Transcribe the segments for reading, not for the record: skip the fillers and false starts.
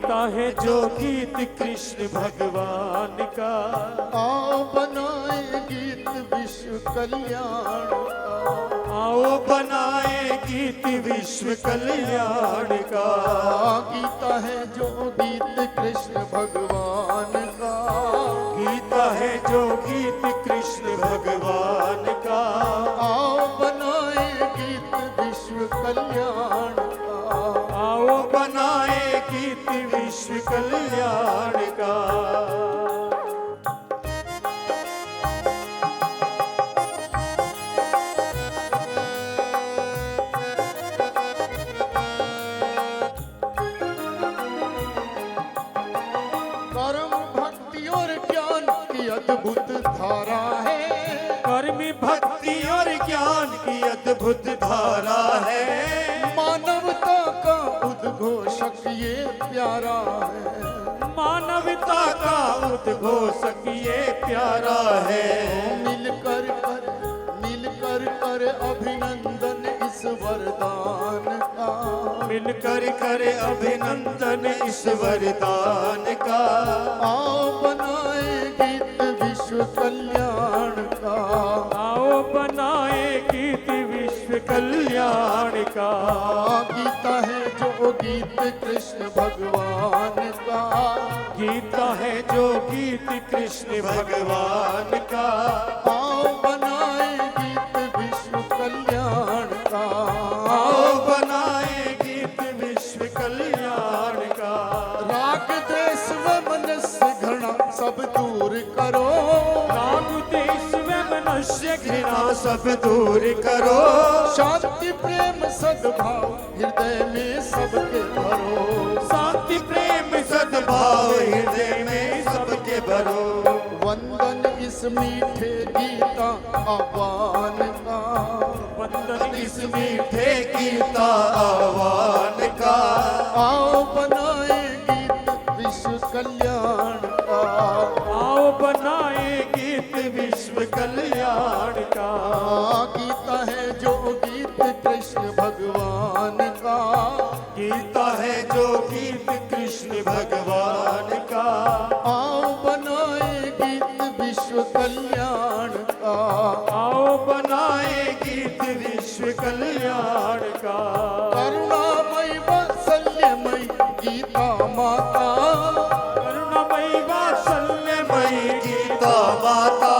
गीता है जो गीत कृष्ण भगवान का। आओ बनाए गीत विश्व कल्याण का। आओ बनाए गीत विश्व कल्याण का। गीता है जो गीत कृष्ण भगवान का। गीता है जो गीत कृष्ण भगवान का। आओ बनाए गीत विश्व कल्याण का। आओ बनाए गीत विश्व कल्याण का। कर्म भक्ति और ज्ञान की अद्भुत धारा है। कर्म भक्ति और ज्ञान की अद्भुत धारा है। मानवता का उद्घोषक ये प्यारा है। मानवता का उद्घोषक ये प्यारा है। मिलकर कर अभिनंदन इस वरदान का। मिलकर करे अभिनंदन इस वरदान का। आओ बनाए गीत विश्व कल्याण का। आओ बनाए गीत विश्व कल्याण का। गीता है जो गीत कृष्ण भगवान का। गीता है जो गीत कृष्ण भगवान का। आओ बनाए गीत विश्व कल्याण का। आओ बनाए गीत विश्व कल्याण का। राग द्वेष व मनस्य घृणा सब दूर करो। राग द्वेष व मनुष्य घृणा सब दूर करो। शांति प्रेम सद्भाव हृदय में सबके भरो। शांति प्रेम सद्भाव हृदय में सबके भरो। वंदन इस मीठे गीता आह्वान का। वंदन इस मीठे गीता आह्वान का। आओ बनाए गीत विश्व कल्याण का। आओ बनाए गीत विश्व कल्याण का। गीता है जो गीत कृष्ण भगवान का। गीता है जो गीत कृष्ण भगवान का। आओ बनाए गीत विश्व कल्याण का। आओ बनाए गीत विश्व कल्याण का। करुणामयी वात्सल्यमयी गीता माता। करुणामयी वात्सल्यमयी गीता माता।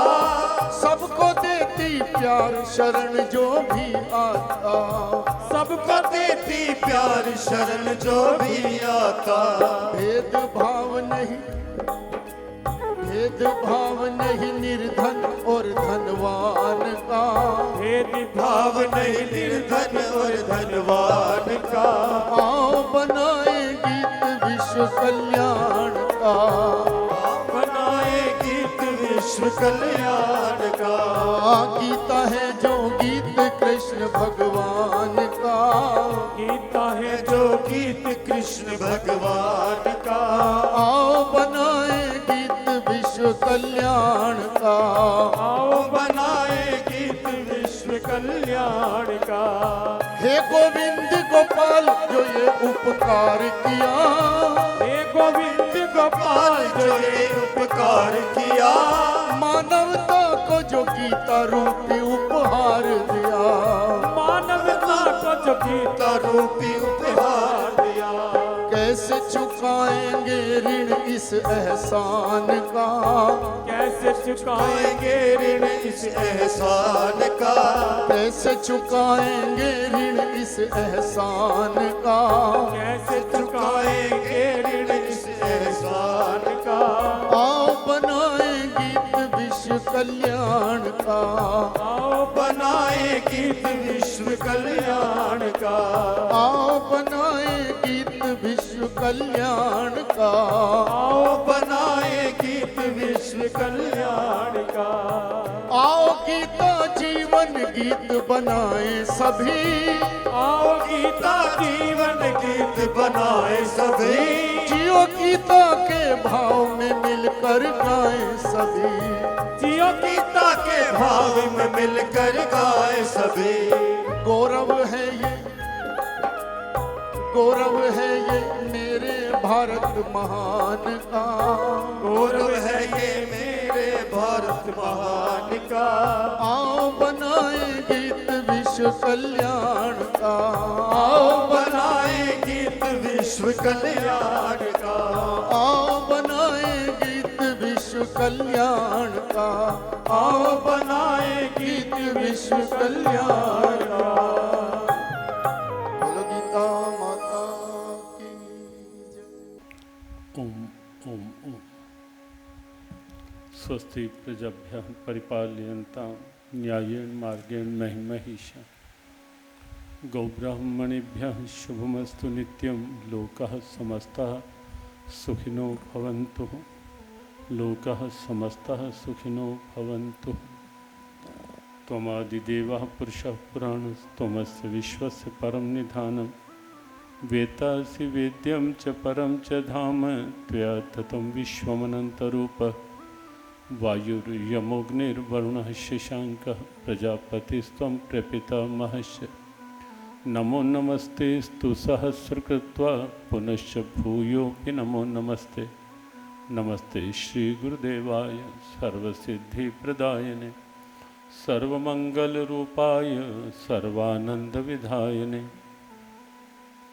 सबको देती प्यार शरण जो भी आता। सबको देती प्यार शरण जो भी आता। भेदभाव नहीं निर्धन और धनवान का। भेदभाव नहीं निर्धन और धनवान का। आओ बनाए गीत विश्व कल्याण का। बनाए गीत विश्व कल्याण का। गीता है जो गीत कृष्ण भगवान का। गीता है जो गीत कृष्ण भगवान का। आओ बनाए गीत विश्व कल्याण का। आओ बनाए गीत विश्व कल्याण का। हे गोविंद गोपाल जो ये उपकार किया। हे गोविंद गोपाल जो ये उपकार किया। मानवता को जो गीता रूपी उपहार दिया। मानवता को जो गीता रूपी उपहार दिया। कैसे चुकाएंगे ऋण इस एहसान का। कैसे चुकाएंगे ऋण इस एहसान का। कैसे चुकाएंगे ऋण इस एहसान का। कैसे चुकाएंगे ऋण इस एहसान का। आओ बनाए गीत विश्व कल्याण का। आओ बनाए गीत विश्व कल्याण का। आओ बनाए गीत विश्व कल्याण का। आओ बनाए गीत विश्व कल्याण का। आओ गीता जीवन गीत बनाए सभी। आओ गीता जीवन गीत बनाए सभी। जियो गीता के भाव में मिलकर गाए सभी। जियो गीता के भाव में मिलकर गाए सभी। गौरव है ये गौरव है ये मेरे भारत महान का, गौरव है ये मेरे भारत महान का। आओ बनाए गीत विश्व कल्याण का, आओ बनाए गीत विश्व कल्याण का। आओ बनाए गीत विश्व कल्याण का, आओ बनाए गीत विश्व कल्याण का। बोलो गीता माता की जय। ओम ओम ओम। स्वस्ति प्रजाभ्यः परिपालयन्तां न्यायेन मार्गेण महीं महिषा। गौब्राह्मणेभ्यः शुभमस्तु नित्यं। लोकाः समस्ताः सुखिनो भवन्तु। लोकाः समस्ताः सुखिनो भवन्तु। त्वमादिदेवः पुरुषः पुराणस्त्वमस्य विश्वस्य परं निधानं। वेत्तासि वेद्यं च परं च धाम। त्वया ततं विश्वमनन्तरूप। वायुर्यमोऽग्निर्वरुणः शशाङ्कः प्रजापतिस्त्वं प्रपितामहश्च। नमो नमस्तेस्तु सहस्रकृत्वा पुनश्च भूयोऽपि नमो नमस्ते। नमस्ते श्रीगुरुदेवाय सर्वसिद्धिप्रदायने सर्वमङ्गलरूपाय सर्वानन्दविधायने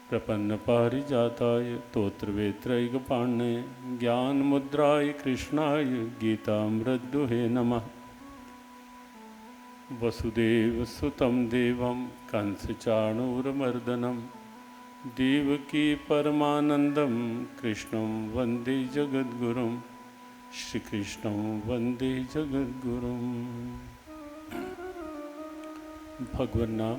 प्रपन्नपारिजाताय तोत्रवेत्रैकपाण्ये ज्ञानमुद्राय कृष्णाय गीतामृतदुहे नमः। वसुदेवसुतं देवं कंसचाणूरमर्दनं देवकी परमानन्दं कृष्णं वन्दे जगद्गुरुं। श्रीकृष्णं वन्दे जगद्गुरुं। भगवान नाम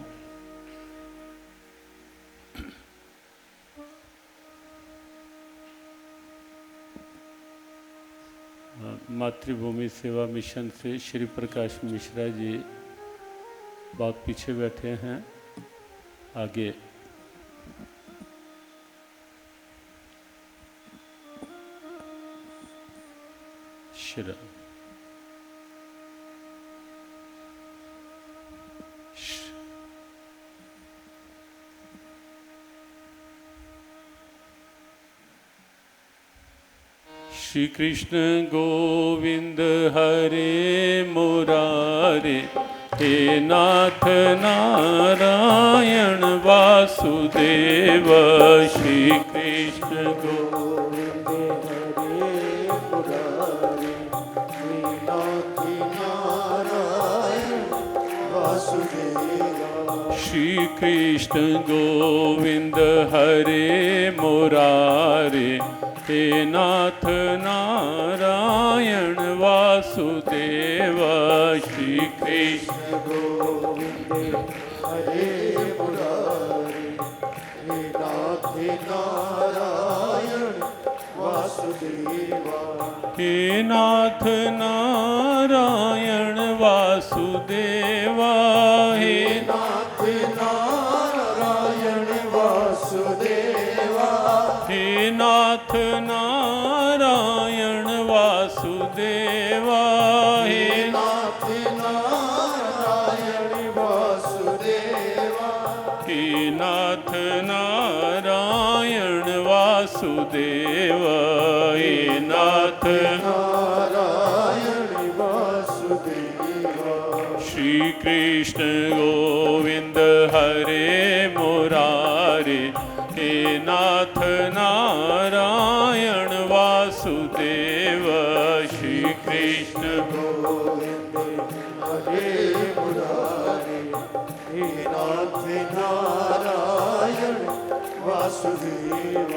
मातृभूमि सेवा मिशन से श्री प्रकाश मिश्रा जी बहुत पीछे बैठे हैं। आगे श्री श्री कृष्ण गोविंद हरे मुरारे। हे नाथ नारायण वासुदेव। श्री कृष्ण गोविंद हरे मुरारे। हे नाथ नारायण वासुदेव। श्री कृष्ण गोविंद हरे मुरारे। हे नाथ नारायण वासुदेव। श्री कृष्ण गोविंद हरे मुरारे। हे नाथ नारायण वासुदेव। हे नाथ नारायण वासुदेव। हे नाथ नारायण वासुदेव। हे नाथ नारायण वासुदेव। हे नाथ नारायण वासुदेव। हे नाथ नारायण वासुदेव। हे नाथ नारायण वासुदेव। श्री कृष्ण गोविंद हरे मुरारे। हे नाथ नारायण वासुदेव। श्री कृष्ण गोविंद हरे मुरारे। हे नाथ नारायण वासुदेव।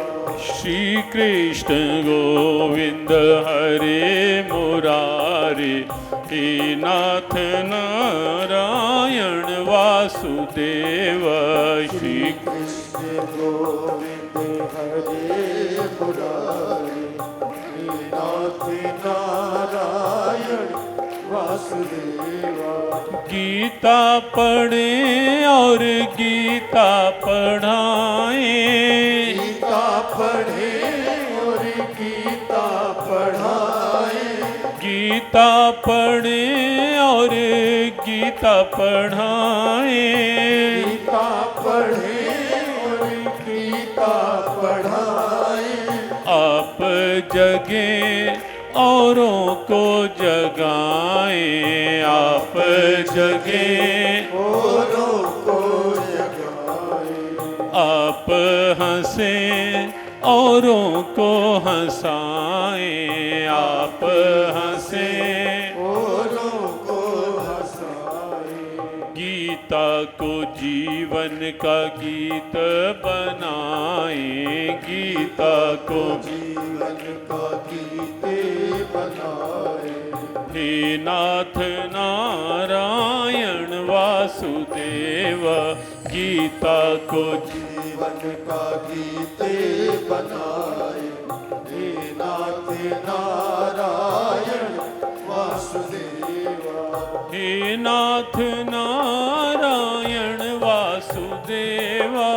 श्री कृष्ण गोविंद हरे मुरारे। हे नाथ नारायण वासुदेव। श्री कृष्ण गोविंद हरे मुरारे। हे नाथ नारायण वासुदेव। गीता पढ़े और गीता पढ़ाएं। गीता पढ़े और गीता पढ़ाएं। गीता पढ़े और गीता पढ़ाएं। गीता पढ़े और गीता जगे औरों को जगाएं, आप जगे औरों को जगाए, आप हंसे औरों को हंसाएं, आप हंसे औरों को हंसाए, गीता को जीवन का गीत बनाएं, गीता को जीवन का गीते बनाए, हे नाथ नारायण वासुदेव, गीता को जीवन का गीते बनाए, हे नाथ नारायण वासुदेवा, हे नाथ नारायण वासुदेवा,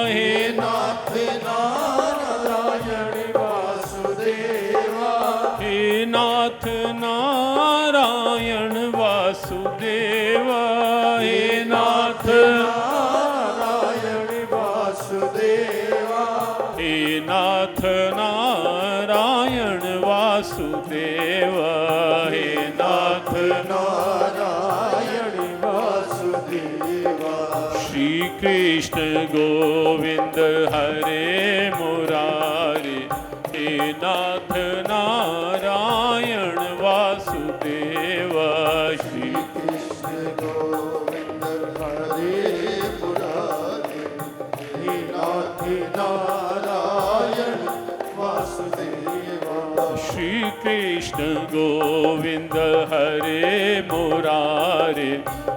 हे नाथ नारायण वासुदेवा, हे नाथ नारायण वासुदेवा, हे नाथ नारायण वासुदेवा, हे नाथ नारायण वासुदेवा, हे नाथ नारायण वासुदेवा, श्री कृष्ण गोविंद हरे मुरारे, हे नाथ नारायण वासुदेवा, श्री कृष्ण गोविंद हरे मुरारे, हे नाथ नारायण वासुदेवा, श्री कृष्ण गोविंद हरे मुरारे,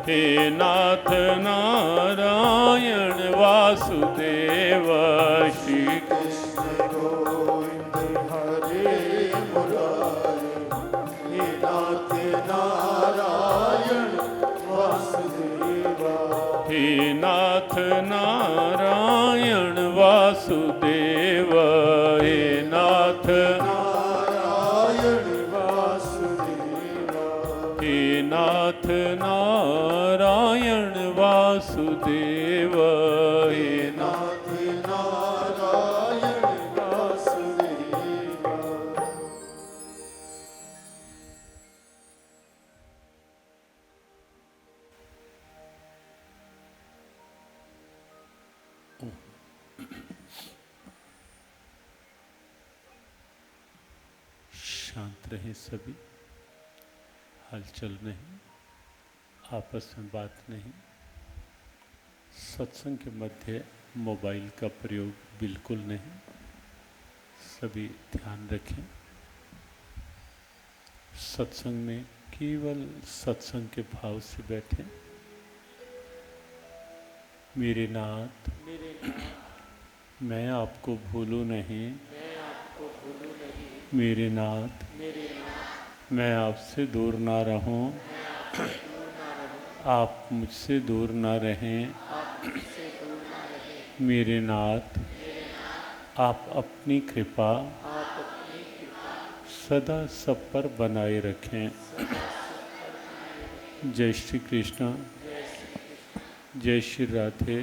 हे नाथ नारायण वासुदेवा, श्री कृष्ण गोविंद हरे मुरारे, हे नाथ नारायण वासुदेवा, हे नाथ नारायण वासुदेवा, हे नाथ नारायण वासुदेवा, हे नाथ नारायण वासुदेवा, हे नाथ नारायण वासुदेवा। शांत रहे सभी, हलचल नहीं, आपस में बात नहीं। सत्संग के मध्य मोबाइल का प्रयोग बिल्कुल नहीं। सभी ध्यान रखें। सत्संग में केवल सत्संग के भाव से बैठें। मेरे नाथ, मैं आपको भूलूं नहीं, मेरे नाथ, मैं आपसे दूर ना रहूं, आप मुझसे दूर ना रहें। मेरे नाथ, आप अपनी कृपा सदा सब पर बनाए रखें। जय श्री कृष्ण, जय श्री राधे,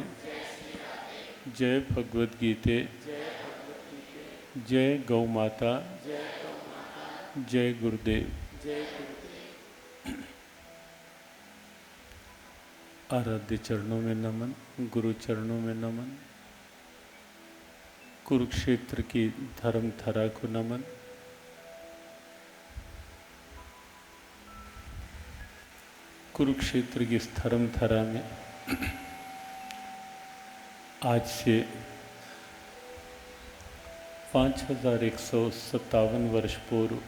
जय भगवद गीते, जय गौ माता, जय गुरुदेव। आराध्य चरणों में नमन, गुरु चरणों में नमन, कुरुक्षेत्र की धर्म धरा को नमन। कुरुक्षेत्र की इस धर्म धरा में आज से 5157 वर्ष पूर्व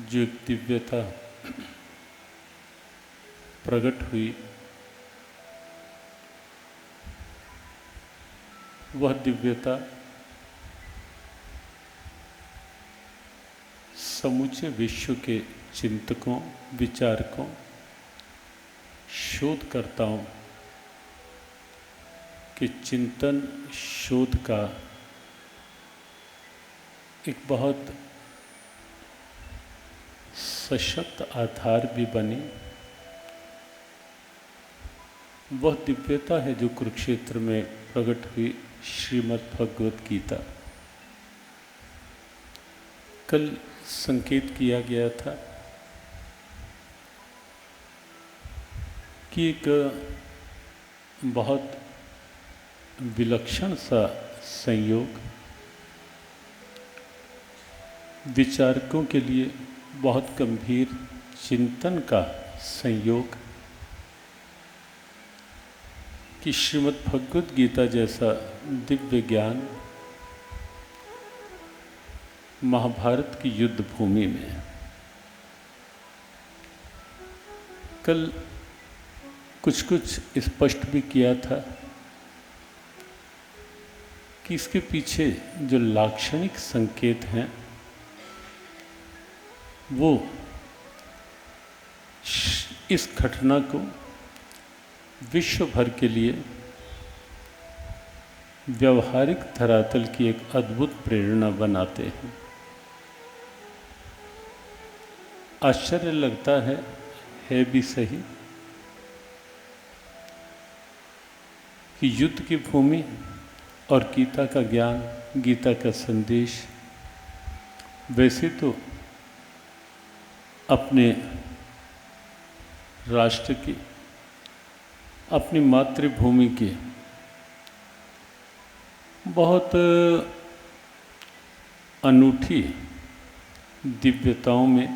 जो एक दिव्यता प्रकट हुई, वह दिव्यता समूचे विश्व के चिंतकों, विचारकों, शोधकर्ताओं के चिंतन शोध का एक बहुत सशक्त आधार भी बनी। वह दिव्यता है जो कुरुक्षेत्र में प्रकट हुई श्रीमद् भगवत गीता। कल संकेत किया गया था कि एक बहुत विलक्षण सा संयोग, विचारकों के लिए बहुत गंभीर चिंतन का संयोग, कि श्रीमद् भगवत गीता जैसा दिव्य ज्ञान महाभारत की युद्ध भूमि में। कल कुछ स्पष्ट भी किया था कि इसके पीछे जो लाक्षणिक संकेत हैं वो इस घटना को विश्व भर के लिए व्यवहारिक धरातल की एक अद्भुत प्रेरणा बनाते हैं। आश्चर्य लगता है भी सही कि युद्ध की भूमि और गीता का ज्ञान, गीता का संदेश वैसे तो अपने राष्ट्र की, अपनी मातृभूमि के बहुत अनूठी दिव्यताओं में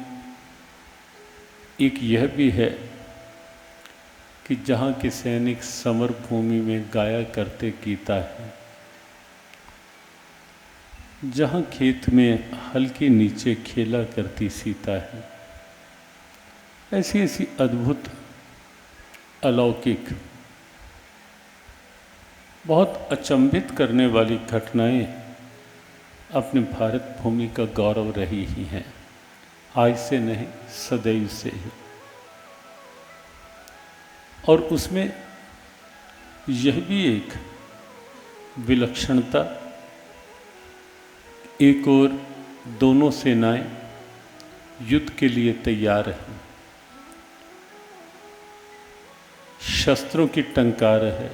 एक यह भी है कि जहाँ के सैनिक समर भूमि में गाया करते गीता है, जहाँ खेत में हल के नीचे खेला करती सीता है, ऐसी ऐसी अद्भुत, अलौकिक, बहुत अचंभित करने वाली घटनाएं अपने भारत भूमि का गौरव रही ही हैं, आज से नहीं सदैव से ही। और उसमें यह भी एक विलक्षणता, एक ओर दोनों सेनाएं युद्ध के लिए तैयार हैं, शस्त्रों की टंकार है,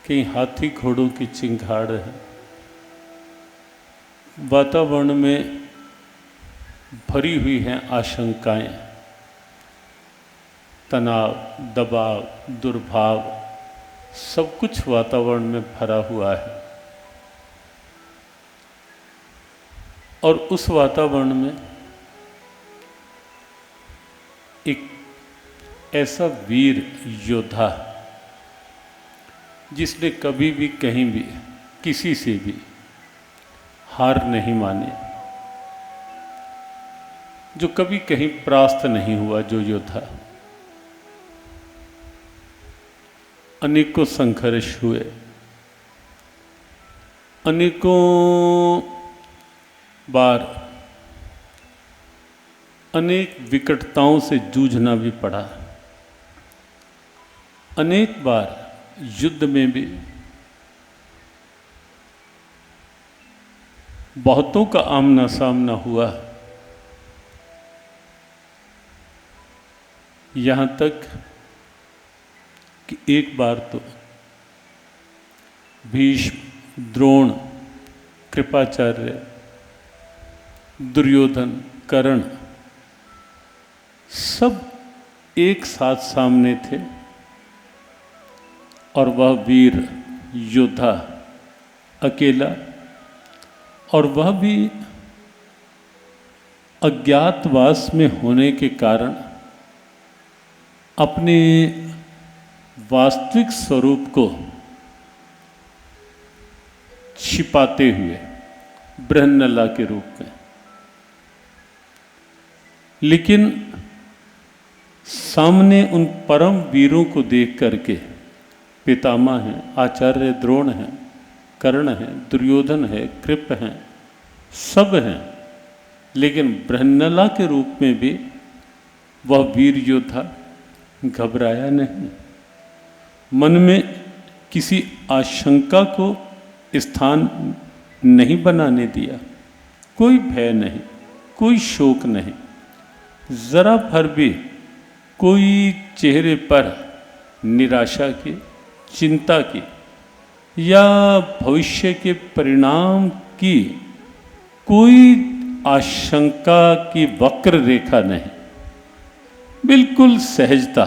कहीं हाथी घोड़ों की चिंगाड़ है, वातावरण में भरी हुई हैं आशंकाएं, तनाव, दबाव, दुर्भाव, सब कुछ वातावरण में भरा हुआ है। और उस वातावरण में एक ऐसा वीर योद्धा जिसने कभी भी कहीं भी किसी से भी हार नहीं मानी, जो कभी कहीं परास्त नहीं हुआ, जो योद्धा, अनेकों संघर्ष हुए, अनेकों बार अनेक विकटताओं से जूझना भी पड़ा, अनेक बार युद्ध में भी बहुतों का आमना सामना हुआ, यहाँ तक कि एक बार तो भीष्म, द्रोण, कृपाचार्य, दुर्योधन, कर्ण सब एक साथ सामने थे और वह वीर योद्धा अकेला, और वह भी अज्ञातवास में होने के कारण अपने वास्तविक स्वरूप को छिपाते हुए बृहन्नला के रूप में। लेकिन सामने उन परम वीरों को देख करके, पितामह हैं, आचार्य द्रोण हैं, कर्ण हैं, दुर्योधन है, कृप हैं, सब हैं, लेकिन बृहन्नला के रूप में भी वह वीर योद्धा घबराया नहीं, मन में किसी आशंका को स्थान नहीं बनाने दिया, कोई भय नहीं, कोई शोक नहीं, जरा भर भी कोई चेहरे पर निराशा की, चिंता की या भविष्य के परिणाम की कोई आशंका की वक्र रेखा नहीं, बिल्कुल सहजता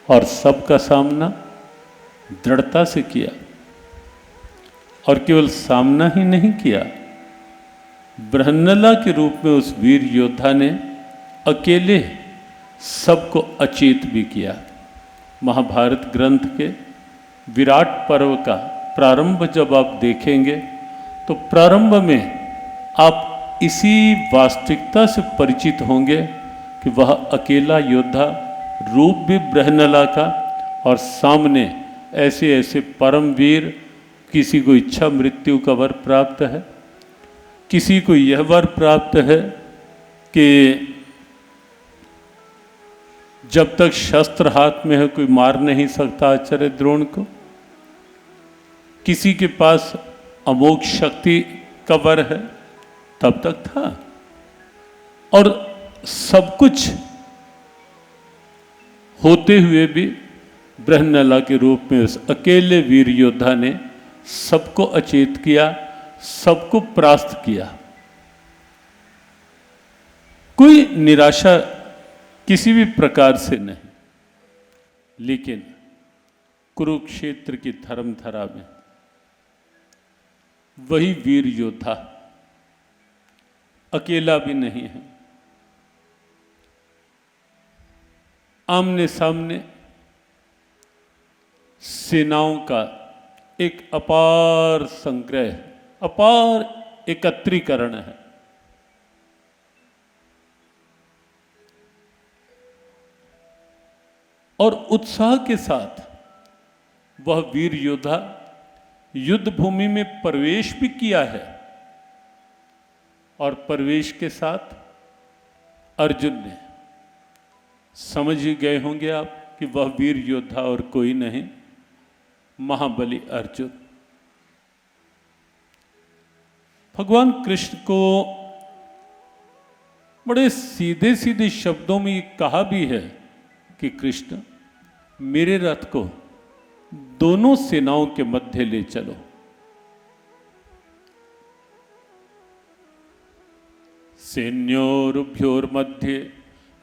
और सबका सामना दृढ़ता से किया। और केवल सामना ही नहीं किया, बृहन्नला के रूप में उस वीर योद्धा ने अकेले सबको अचेत भी किया। महाभारत ग्रंथ के विराट पर्व का प्रारंभ जब आप देखेंगे तो प्रारंभ में आप इसी वास्तविकता से परिचित होंगे कि वह अकेला योद्धा, रूप भी बृहन्नला का, और सामने ऐसे ऐसे परम वीर। किसी को इच्छा मृत्यु का वर प्राप्त है, किसी को यह वर प्राप्त है कि जब तक शस्त्र हाथ में है कोई मार नहीं सकता आचार्य द्रोण को, किसी के पास अमोघ शक्ति का वर है, तब तक था। और सब कुछ होते हुए भी बृहन्नला के रूप में उस अकेले वीर योद्धा ने सबको अचेत किया, सबको परास्त किया। कोई निराशा किसी भी प्रकार से नहीं, लेकिन कुरुक्षेत्र की धर्मधरा में वही वीर योद्धा अकेला भी नहीं है। आमने सामने सेनाओं का एक अपार संग्रह, अपार एकत्रीकरण है। और उत्साह के साथ वह वीर योद्धा युद्ध भूमि में प्रवेश भी किया है। और प्रवेश के साथ अर्जुन ने, समझ ही गए होंगे आप कि वह वीर योद्धा और कोई नहीं, महाबली अर्जुन। भगवान कृष्ण को बड़े सीधे सीधे शब्दों में ये कहा भी है कि कृष्ण, मेरे रथ को दोनों सेनाओं के मध्य ले चलो। सैन्योरुभयोर्मध्ये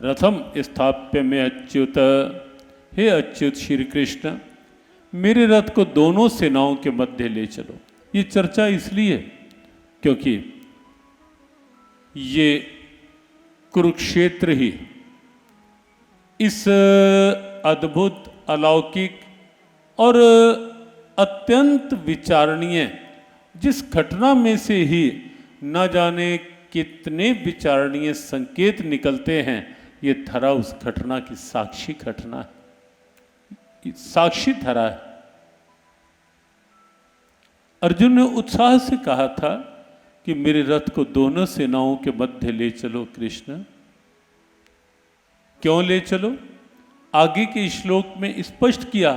रथम स्थाप्य में अच्युत, हे अच्युत श्री कृष्ण, मेरे रथ को दोनों सेनाओं के मध्य ले चलो। ये चर्चा इसलिए क्योंकि ये कुरुक्षेत्र ही इस अद्भुत, अलौकिक और अत्यंत विचारणीय जिस घटना में से ही न जाने कितने विचारणीय संकेत निकलते हैं, ये धरा उस घटना की साक्षी घटना है, साक्षी धरा है। अर्जुन ने उत्साह से कहा था कि मेरे रथ को दोनों सेनाओं के मध्य ले चलो कृष्ण। क्यों ले चलो? आगे के श्लोक में स्पष्ट किया,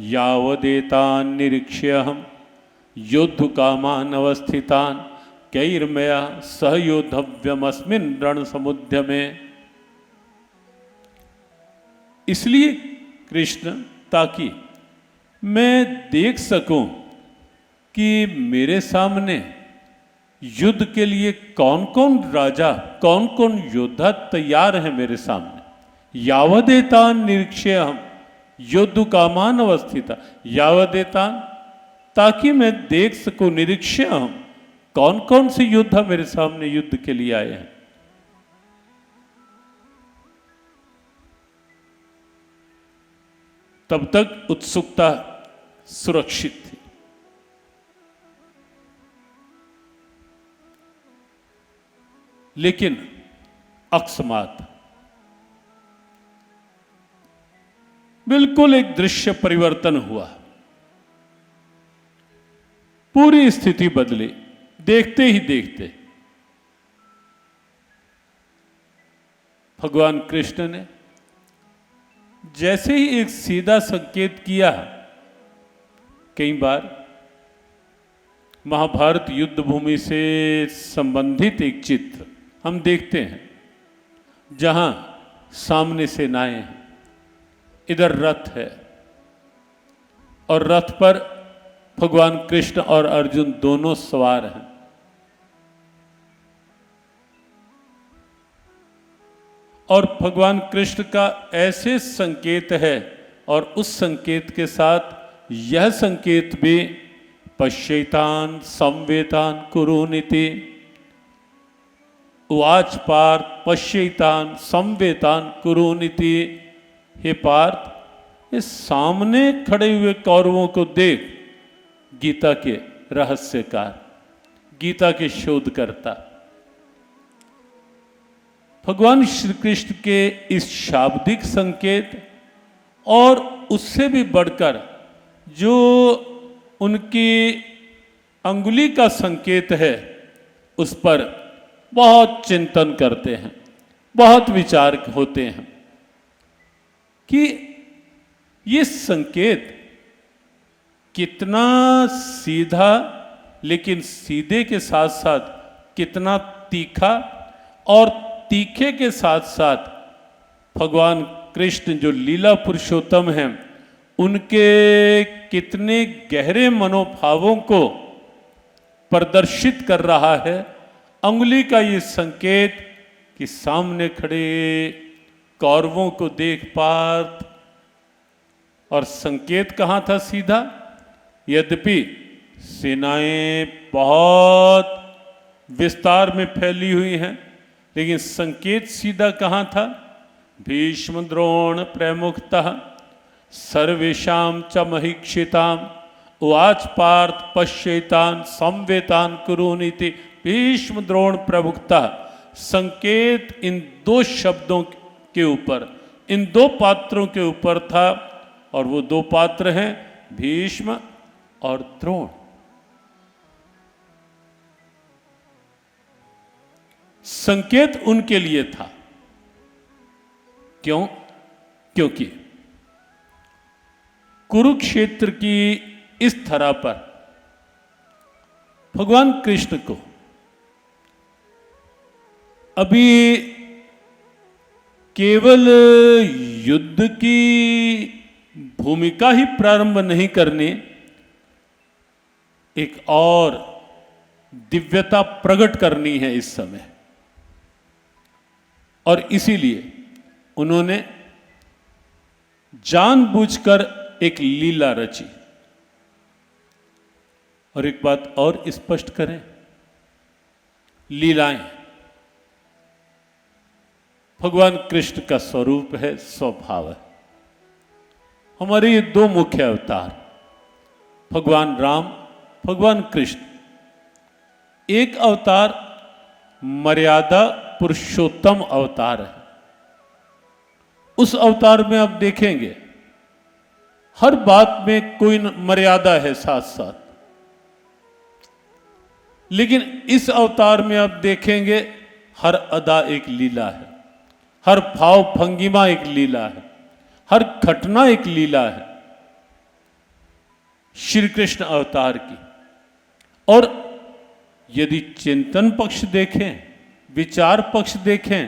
यावदेतान निरीक्ष्यहम योद्धु कामान अवस्थितान कैर्मया सहयोद्धव्यमस्मिन् रण समुद्र में। इसलिए कृष्ण, ताकि मैं देख सकूं कि मेरे सामने युद्ध के लिए कौन कौन राजा, कौन कौन योद्धा तैयार हैं मेरे सामने। यावदेतान निरीक्ष्यहम योद्धु कामान अवस्थिता, यावदेतान, ताकि मैं देख सकूं, निरीक्ष्यहम, कौन कौन से योद्धा मेरे सामने युद्ध के लिए आए हैं। तब तक उत्सुकता सुरक्षित थी। लेकिन अकस्मात बिल्कुल एक दृश्य परिवर्तन हुआ, पूरी स्थिति बदली। देखते ही देखते भगवान कृष्ण ने जैसे ही एक सीधा संकेत किया, कई बार महाभारत युद्ध भूमि से संबंधित एक चित्र हम देखते हैं, जहां सामने सेनाएं हैं, इधर रथ है और रथ पर भगवान कृष्ण और अर्जुन दोनों सवार हैं। और भगवान कृष्ण का ऐसे संकेत है, और उस संकेत के साथ यह संकेत भी पश्यैतान संवेतान कुरुनिति, उवाच पार्थ पश्यैतान संवेतान कुरुनिति। हे पार्थ, इस सामने खड़े हुए कौरवों को देख। गीता के रहस्यकार, गीता के शोधकर्ता भगवान श्री कृष्ण के इस शाब्दिक संकेत और उससे भी बढ़कर जो उनकी अंगुली का संकेत है, उस पर बहुत चिंतन करते हैं, बहुत विचार होते हैं कि ये संकेत कितना सीधा, लेकिन सीधे के साथ साथ कितना तीखा, और तीखे के साथ साथ भगवान कृष्ण जो लीला पुरुषोत्तम हैं, उनके कितने गहरे मनोभावों को प्रदर्शित कर रहा है। अंगुली का ये संकेत कि सामने खड़े कौरवों को देख पार्थ, और संकेत कहाँ था? सीधा। यद्यपि सेनाएं बहुत विस्तार में फैली हुई हैं, लेकिन संकेत सीधा कहाँ था? भीष्म द्रोण प्रमुखतः सर्वेषां च महीक्षितां उवाच पार्थ पश्यैतान संवेतान कुरुनिति। भीष्म द्रोण प्रमुखतः संकेत इन दो शब्दों के ऊपर, इन दो पात्रों के ऊपर था, और वो दो पात्र हैं भीष्म और द्रोण। संकेत उनके लिए था। क्यों? क्योंकि कुरुक्षेत्र की इस धरा पर भगवान कृष्ण को अभी केवल युद्ध की भूमिका ही प्रारंभ नहीं करनी, एक और दिव्यता प्रकट करनी है इस समय। और इसीलिए उन्होंने जानबूझकर एक लीला रची। और एक बात और स्पष्ट करें, लीलाएं भगवान कृष्ण का स्वरूप है, स्वभाव है। हमारे ये दो मुख्य अवतार, भगवान राम, भगवान कृष्ण। एक अवतार मर्यादा पुरुषोत्तम अवतार है। उस अवतार में आप देखेंगे हर बात में कोई मर्यादा है साथ साथ, लेकिन इस अवतार में आप देखेंगे हर अदा एक लीला है, हर भाव भंगिमा एक लीला है, हर घटना एक लीला है श्री कृष्ण अवतार की। और यदि चिंतन पक्ष देखें, विचार पक्ष देखें,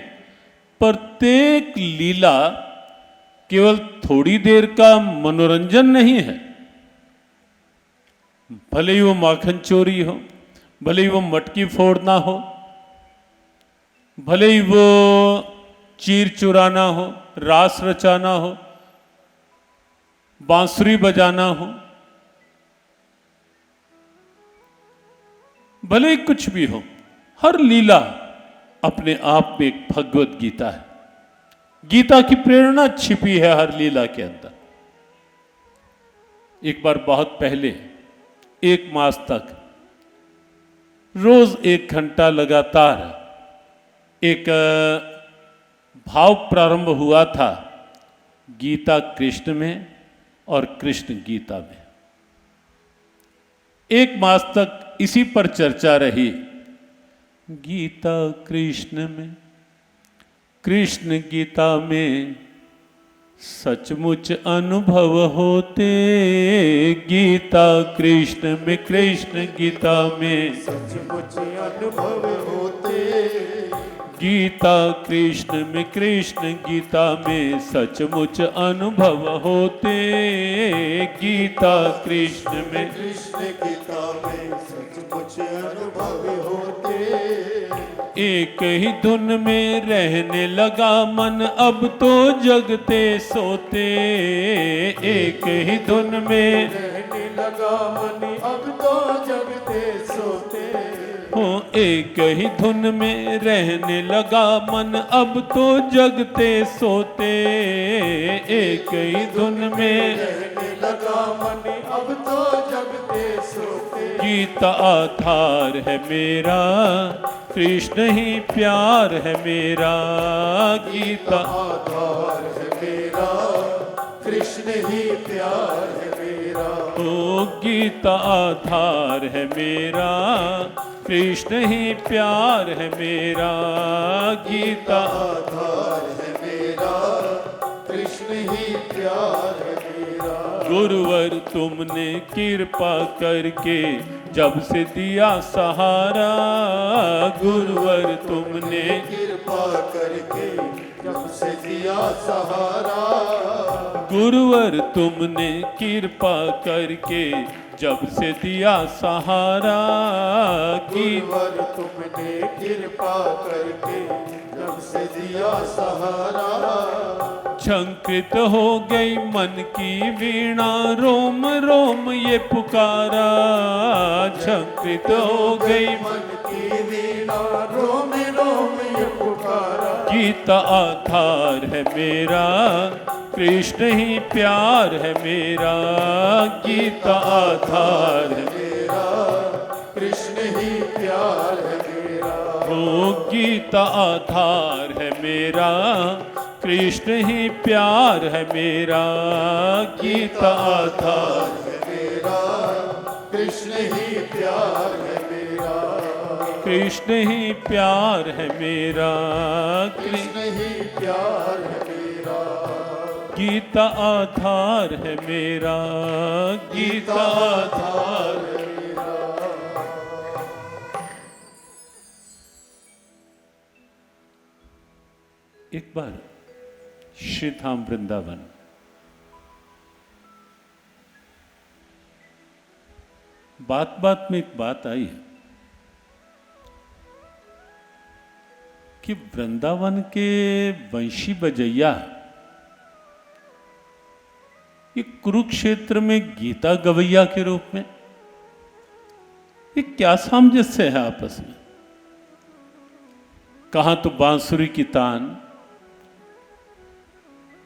प्रत्येक लीला केवल थोड़ी देर का मनोरंजन नहीं है। भले ही वो माखन चोरी हो, भले ही वो मटकी फोड़ना हो, भले ही वो चीर चुराना हो, रास रचाना हो, बांसुरी बजाना हो, भले ही कुछ भी हो, हर लीला अपने आप में एक भगवत गीता है। गीता की प्रेरणा छिपी है हर लीला के अंदर। एक बार बहुत पहले 1 मास तक रोज 1 घंटा लगातार एक भाव प्रारंभ हुआ था, गीता कृष्ण में और कृष्ण गीता में। 1 मास तक इसी पर चर्चा रही, गीता कृष्ण में, कृष्ण गीता में सचमुच अनुभव होते। गीता कृष्ण में, कृष्ण गीता में सचमुच अनुभव होते। गीता कृष्ण में, कृष्ण गीता में सचमुच अनुभव होते। गीता कृष्ण में, कृष्ण गीता में सचमुच अनुभव होते। एक ही धुन में रहने लगा मन, अब तो जगते सोते। एक ही धुन में रहने लगा मन, अब तो जगते सोते। हो, एक ही धुन में रहने लगा मन, अब तो जगते सोते। एक ही धुन में रहने लगा मन, अब तो जगते सोते। गीता आधार है मेरा, कृष्ण ही प्यार है मेरा। गीता आधार है मेरा, कृष्ण ही प्यार है मेरा। ओ गीता आधार है मेरा, कृष्ण ही प्यार है मेरा। गीता आधार है मेरा, कृष्ण ही प्यार है मेरा। गुरुवर तुमने कृपा करके जब से दिया सहारा। गुरुवर तुमने कृपा करके जब से दिया सहारा। गुरुवर तुमने कृपा करके जब से दिया सहारा। गुरुवर तुमने कृपा करके जब से दिया सहारा। झंकृत हो गई मन की वीणा, रोम रोम ये पुकारा। झंकृत हो गई मन की वीणा, रोम रोम ये पुकारा। गीता आधार है मेरा, कृष्ण ही प्यार है मेरा। गीता आधार है मेरा, कृष्ण ही प्यार है मेरा। ओ गीता आधार है मेरा, कृष्ण ही प्यार है मेरा। गीता आधार है मेरा, कृष्ण ही प्यार है मेरा। कृष्ण ही प्यार है मेरा। कृष्ण ही प्यार है मेरा। गीता आधार है मेरा। गीता आधार है। एक बार श्री धाम वृंदावन बात बात में एक बात आई है कि वृंदावन के वंशी बजैया ये कुरुक्षेत्र में गीता गवैया के रूप में ये क्या सामंजस्य है आपस में। कहां तो बांसुरी की तान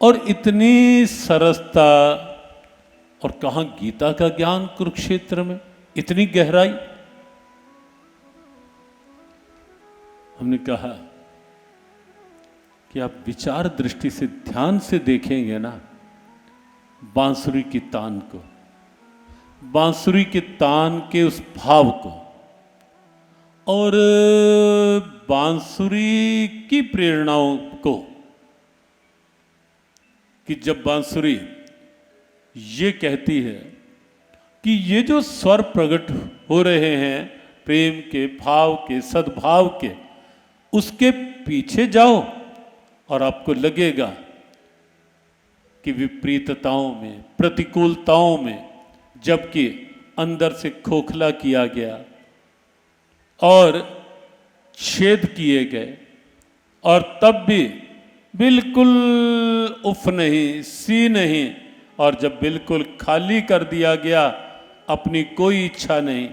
और इतनी सरसता, और कहां गीता का ज्ञान कुरुक्षेत्र में इतनी गहराई। हमने कहा कि आप विचार दृष्टि से ध्यान से देखेंगे ना बांसुरी की तान को, बांसुरी के तान के उस भाव को, और बांसुरी की प्रेरणाओं को, कि जब बांसुरी ये कहती है कि ये जो स्वर प्रकट हो रहे हैं प्रेम के, भाव के, सद्भाव के, उसके पीछे जाओ और आपको लगेगा कि विपरीतताओं में, प्रतिकूलताओं में, जबकि अंदर से खोखला किया गया और छेद किए गए, और तब भी बिल्कुल उफ नहीं, सी नहीं, और जब बिल्कुल खाली कर दिया गया, अपनी कोई इच्छा नहीं,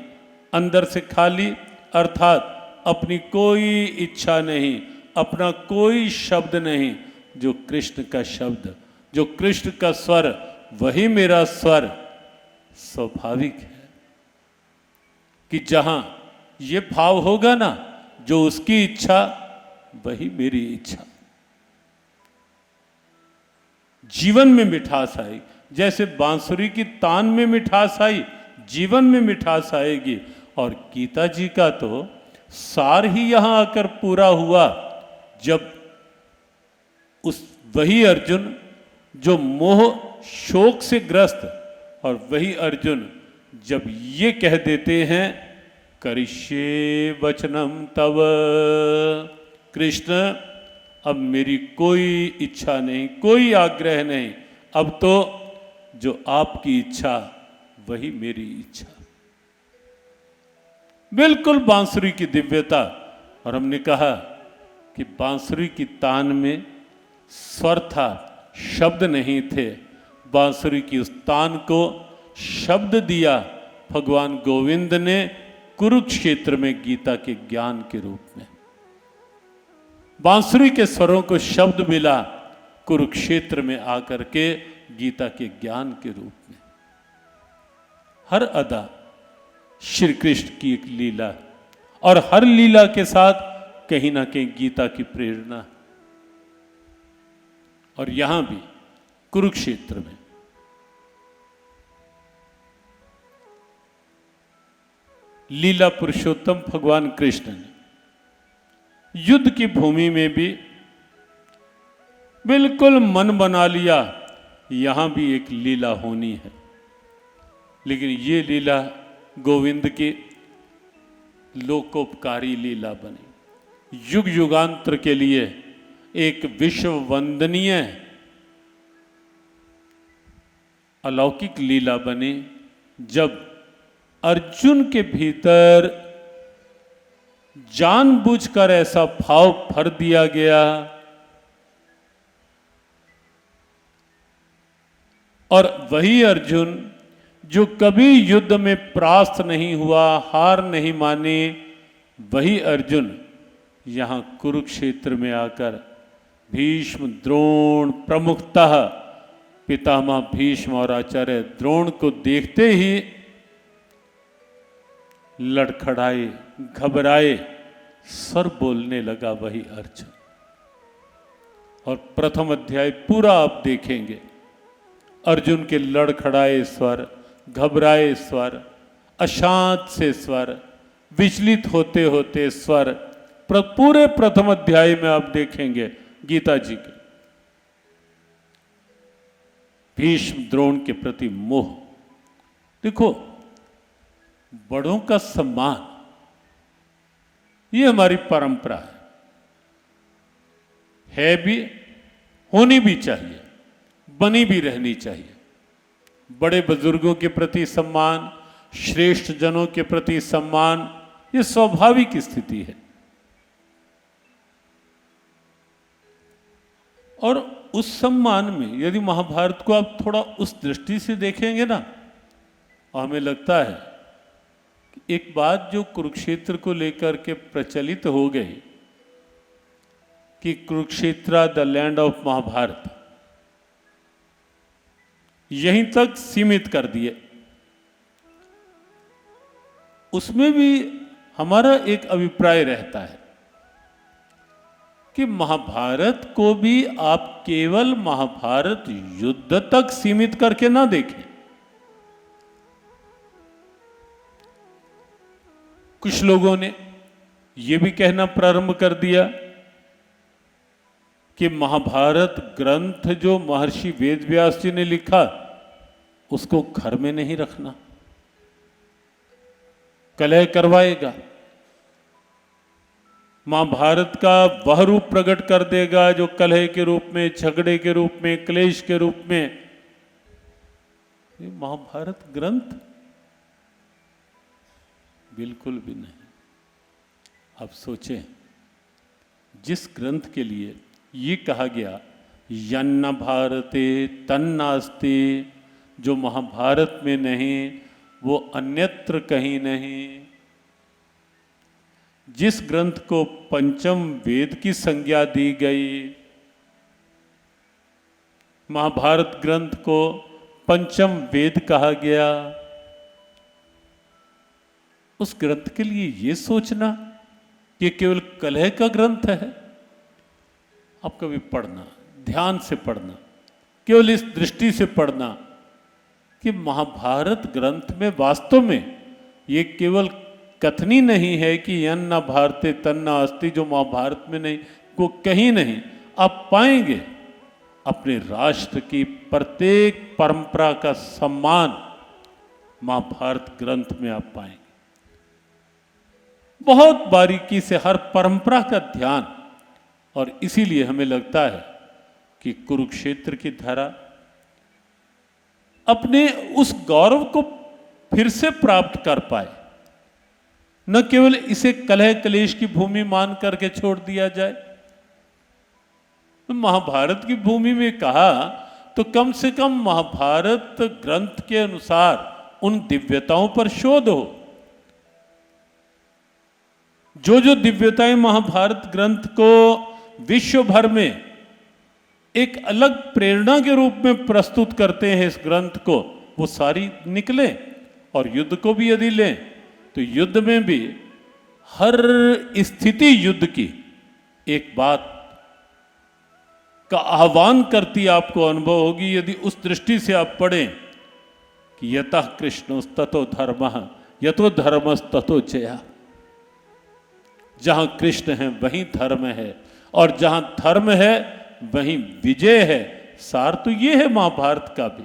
अंदर से खाली अर्थात अपनी कोई इच्छा नहीं, अपना कोई शब्द नहीं, जो कृष्ण का शब्द, जो कृष्ण का स्वर, वही मेरा स्वर। स्वाभाविक है कि जहां ये भाव होगा ना, जो उसकी इच्छा वही मेरी इच्छा। जीवन में मिठास आई, जैसे बांसुरी की तान में मिठास आई, जीवन में मिठास आएगी। और गीता जी का तो सार ही यहां आकर पूरा हुआ, जब उस वही अर्जुन जो मोह शोक से ग्रस्त, और वही अर्जुन जब ये कह देते हैं करिष्ये वचनम तव, कृष्ण अब मेरी कोई इच्छा नहीं, कोई आग्रह नहीं, अब तो जो आपकी इच्छा वही मेरी इच्छा। बिल्कुल बांसुरी की दिव्यता। और हमने कहा कि बांसुरी की तान में स्वर था, शब्द नहीं थे। बांसुरी की उस तान को शब्द दिया भगवान गोविंद ने कुरुक्षेत्र में गीता के ज्ञान के रूप में। बांसुरी के स्वरों को शब्द मिला कुरुक्षेत्र में आकर के गीता के ज्ञान के रूप में। हर अदा श्री कृष्ण की एक लीला, और हर लीला के साथ कहीं ना कहीं गीता की प्रेरणा। और यहां भी कुरुक्षेत्र में लीला पुरुषोत्तम भगवान कृष्ण ने युद्ध की भूमि में भी बिल्कुल मन बना लिया, यहां भी एक लीला होनी है। लेकिन ये लीला गोविंद की लोकोपकारी लीला बनी, युग युगांतर के लिए एक विश्व वंदनीय अलौकिक लीला बनी, जब अर्जुन के भीतर जानबूझकर ऐसा भाव भर दिया गया और वही अर्जुन जो कभी युद्ध में परास्त नहीं हुआ, हार नहीं मानी, वही अर्जुन यहां कुरुक्षेत्र में आकर भीष्म, द्रोण, प्रमुखतः पितामह भीष्म और आचार्य द्रोण को देखते ही लड़खड़ाए, घबराए, स्वर बोलने लगा वही अर्जुन। और प्रथम अध्याय पूरा आप देखेंगे, अर्जुन के लड़खड़ाए स्वर, घबराए स्वर, अशांत से स्वर, विचलित होते होते स्वर, पूरे प्रथम अध्याय में आप देखेंगे गीता जी के। भीष्म द्रोण के प्रति मोह। देखो, बड़ों का सम्मान ये हमारी परंपरा है भी, होनी भी चाहिए, बनी भी रहनी चाहिए। बड़े बुजुर्गों के प्रति सम्मान, श्रेष्ठ जनों के प्रति सम्मान, ये स्वाभाविक स्थिति है। और उस सम्मान में यदि महाभारत को आप थोड़ा उस दृष्टि से देखेंगे ना, हमें लगता है कि एक बात जो कुरुक्षेत्र को लेकर के प्रचलित हो गई कि Kurukshetra the land of Mahabharata, यहीं तक सीमित कर दिए। उसमें भी हमारा एक अभिप्राय रहता है कि महाभारत को भी आप केवल महाभारत युद्ध तक सीमित करके ना देखें। कुछ लोगों ने यह भी कहना प्रारंभ कर दिया कि महाभारत ग्रंथ जो महर्षि वेदव्यास जी ने लिखा उसको घर में नहीं रखना, कलह करवाएगा, महाभारत का वह रूप प्रकट कर देगा जो कलह के रूप में, झगड़े के रूप में, क्लेश के रूप में। ये महाभारत ग्रंथ बिल्कुल भी नहीं। आप सोचें, जिस ग्रंथ के लिए ये कहा गया यन्न भारते तन्नास्ति, जो महाभारत में नहीं वो अन्यत्र कहीं नहीं, जिस ग्रंथ को पंचम वेद की संज्ञा दी गई, महाभारत ग्रंथ को पंचम वेद कहा गया, उस ग्रंथ के लिए ये सोचना कि केवल कलह का ग्रंथ है। आप कभी पढ़ना, ध्यान से पढ़ना, केवल इस दृष्टि से पढ़ना कि महाभारत ग्रंथ में वास्तव में ये केवल कथनी नहीं है कि यन्न भारते तन्ना अस्ति, जो महाभारत में नहीं वो कहीं नहीं। आप पाएंगे अपने राष्ट्र की प्रत्येक परंपरा का सम्मान महाभारत ग्रंथ में आप पाएंगे। बहुत बारीकी से हर परंपरा का ध्यान और इसीलिए हमें लगता है कि कुरुक्षेत्र की धरा अपने उस गौरव को फिर से प्राप्त कर पाए, न केवल इसे कलह क्लेश की भूमि मान करके छोड़ दिया जाए। तो महाभारत की भूमि में कहा तो कम से कम महाभारत ग्रंथ के अनुसार उन दिव्यताओं पर शोध हो। जो जो दिव्यताएं महाभारत ग्रंथ को विश्व भर में एक अलग प्रेरणा के रूप में प्रस्तुत करते हैं इस ग्रंथ को, वो सारी निकले। और युद्ध को भी यदि लें तो युद्ध में भी हर स्थिति युद्ध की एक बात का आह्वान करती आपको अनुभव होगी यदि उस दृष्टि से आप पढ़ें कि यतः कृष्णस्ततो धर्मः यतो धर्मस्ततो जयः। जहां कृष्ण है वहीं धर्म है, और जहां धर्म है वहीं विजय है। सार तो ये है महाभारत का भी।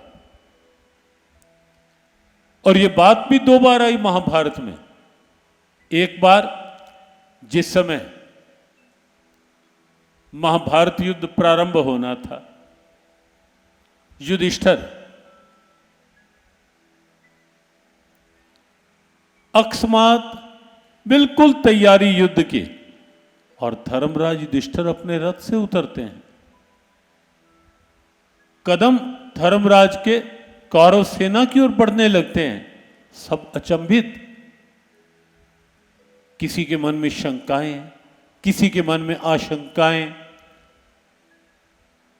और ये बात भी दो बार आई महाभारत में। एक बार जिस समय महाभारत युद्ध प्रारंभ होना था, युधिष्ठिर अकस्मात बिल्कुल तैयारी युद्ध की, और धर्मराज युधिष्ठिर अपने रथ से उतरते हैं। कदम धर्मराज के कौरव सेना की ओर बढ़ने लगते हैं। सब अचंभित, किसी के मन में शंकाएं, किसी के मन में आशंकाएं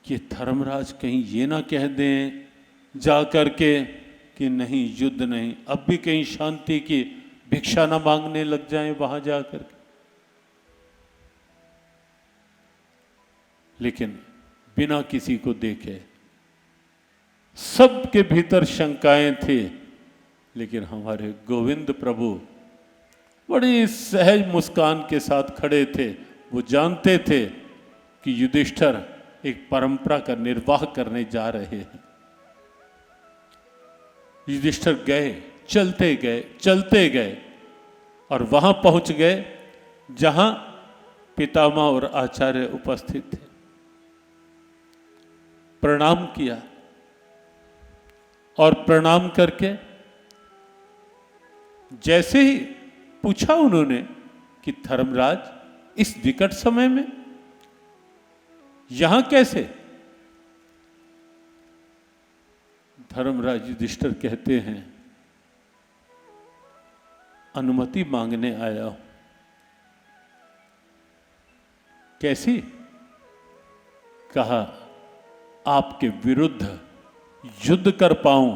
कि धर्मराज कहीं ये ना कह दें जा करके कि नहीं युद्ध नहीं, अब भी कहीं शांति की भिक्षा ना मांगने लग जाएं वहां जाकर के। लेकिन बिना किसी को देखे सबके भीतर शंकाएं थी, लेकिन हमारे गोविंद प्रभु बड़ी सहज मुस्कान के साथ खड़े थे। वो जानते थे कि युधिष्ठिर एक परंपरा का निर्वाह करने जा रहे हैं। युधिष्ठिर गए, चलते गए और वहां पहुंच गए जहां पितामह और आचार्य उपस्थित थे। प्रणाम किया और प्रणाम करके जैसे ही पूछा उन्होंने कि धर्मराज इस विकट समय में यहां कैसे? धर्मराज युधिष्ठिर कहते हैं अनुमति मांगने आया हूं। कैसी? कहा आपके विरुद्ध युद्ध कर पाऊं,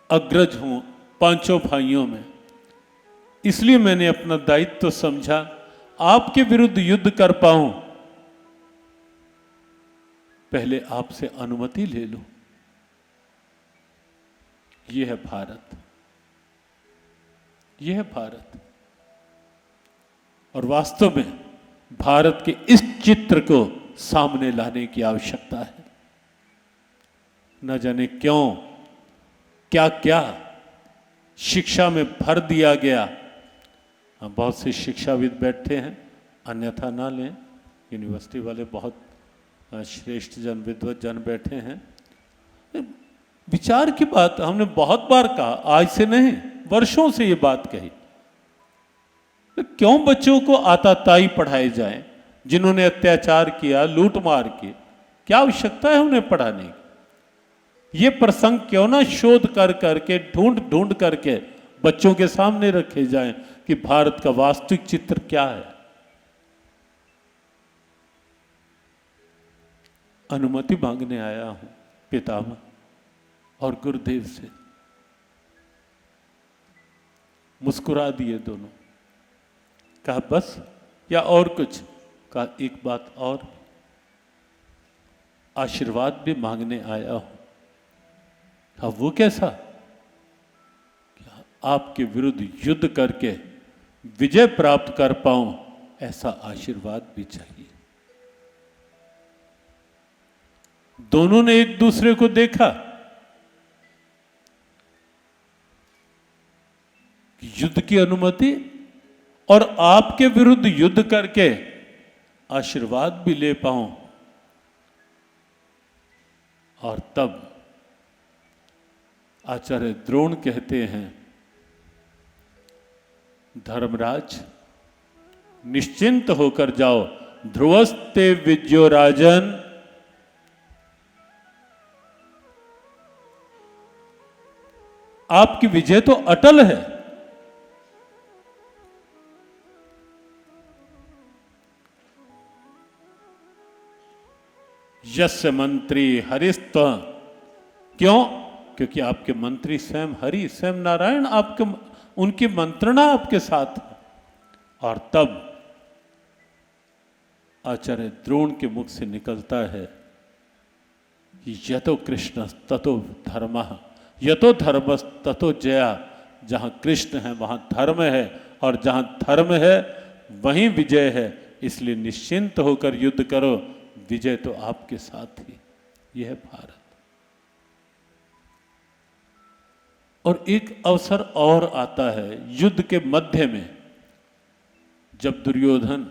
अग्रज हूं पांचों भाइयों में, इसलिए मैंने अपना दायित्व समझा आपके विरुद्ध युद्ध कर पाऊं, पहले आपसे अनुमति ले लो। यह है भारत, यह है भारत। और वास्तव में भारत के इस चित्र को सामने लाने की आवश्यकता है। न जाने क्यों क्या क्या शिक्षा में भर दिया गया। बहुत से शिक्षाविद बैठे हैं, अन्यथा ना लें, यूनिवर्सिटी वाले बहुत श्रेष्ठ जन विद्वत जन बैठे हैं। विचार की बात हमने बहुत बार कहा, आज से नहीं वर्षों से ये बात कही। क्यों बच्चों को आताताई पढ़ाए जाएं? जिन्होंने अत्याचार किया, लूटमार की, क्या आवश्यकता है उन्हें पढ़ाने की? ये प्रसंग क्यों ना शोध कर करके ढूंढ करके बच्चों के सामने रखे जाएं कि भारत का वास्तविक चित्र क्या है। अनुमति मांगने आया हूं पितामह और गुरुदेव से। मुस्कुरा दिए दोनों। कहा बस या और कुछ? कहा एक बात और, आशीर्वाद भी मांगने आया हूं। कहा वो कैसा? आपके विरुद्ध युद्ध करके विजय प्राप्त कर पाऊं, ऐसा आशीर्वाद भी चाहिए। दोनों ने एक दूसरे को देखा। युद्ध की अनुमति और आपके विरुद्ध युद्ध करके आशीर्वाद भी ले पाऊं। और तब आचार्य द्रोण कहते हैं, धर्मराज निश्चिंत होकर जाओ, ध्रुवस्ते विजयो राजन। आपकी विजय तो अटल है। यस्य मंत्री हरिस्त्व, क्यों? क्योंकि आपके मंत्री स्वयं हरि, स्वयं नारायण आपके, उनकी मंत्रणा आपके साथ है। और तब आचार्य द्रोण के मुख से निकलता है कि यतो कृष्ण ततो धर्मः, यतो धर्मस् ततो जया। जहां कृष्ण है वहां धर्म है, और जहां धर्म है वहीं विजय है। इसलिए निश्चिंत होकर युद्ध करो, विजय तो आपके साथ ही। यह है भारत। और एक अवसर और आता है युद्ध के मध्य में, जब दुर्योधन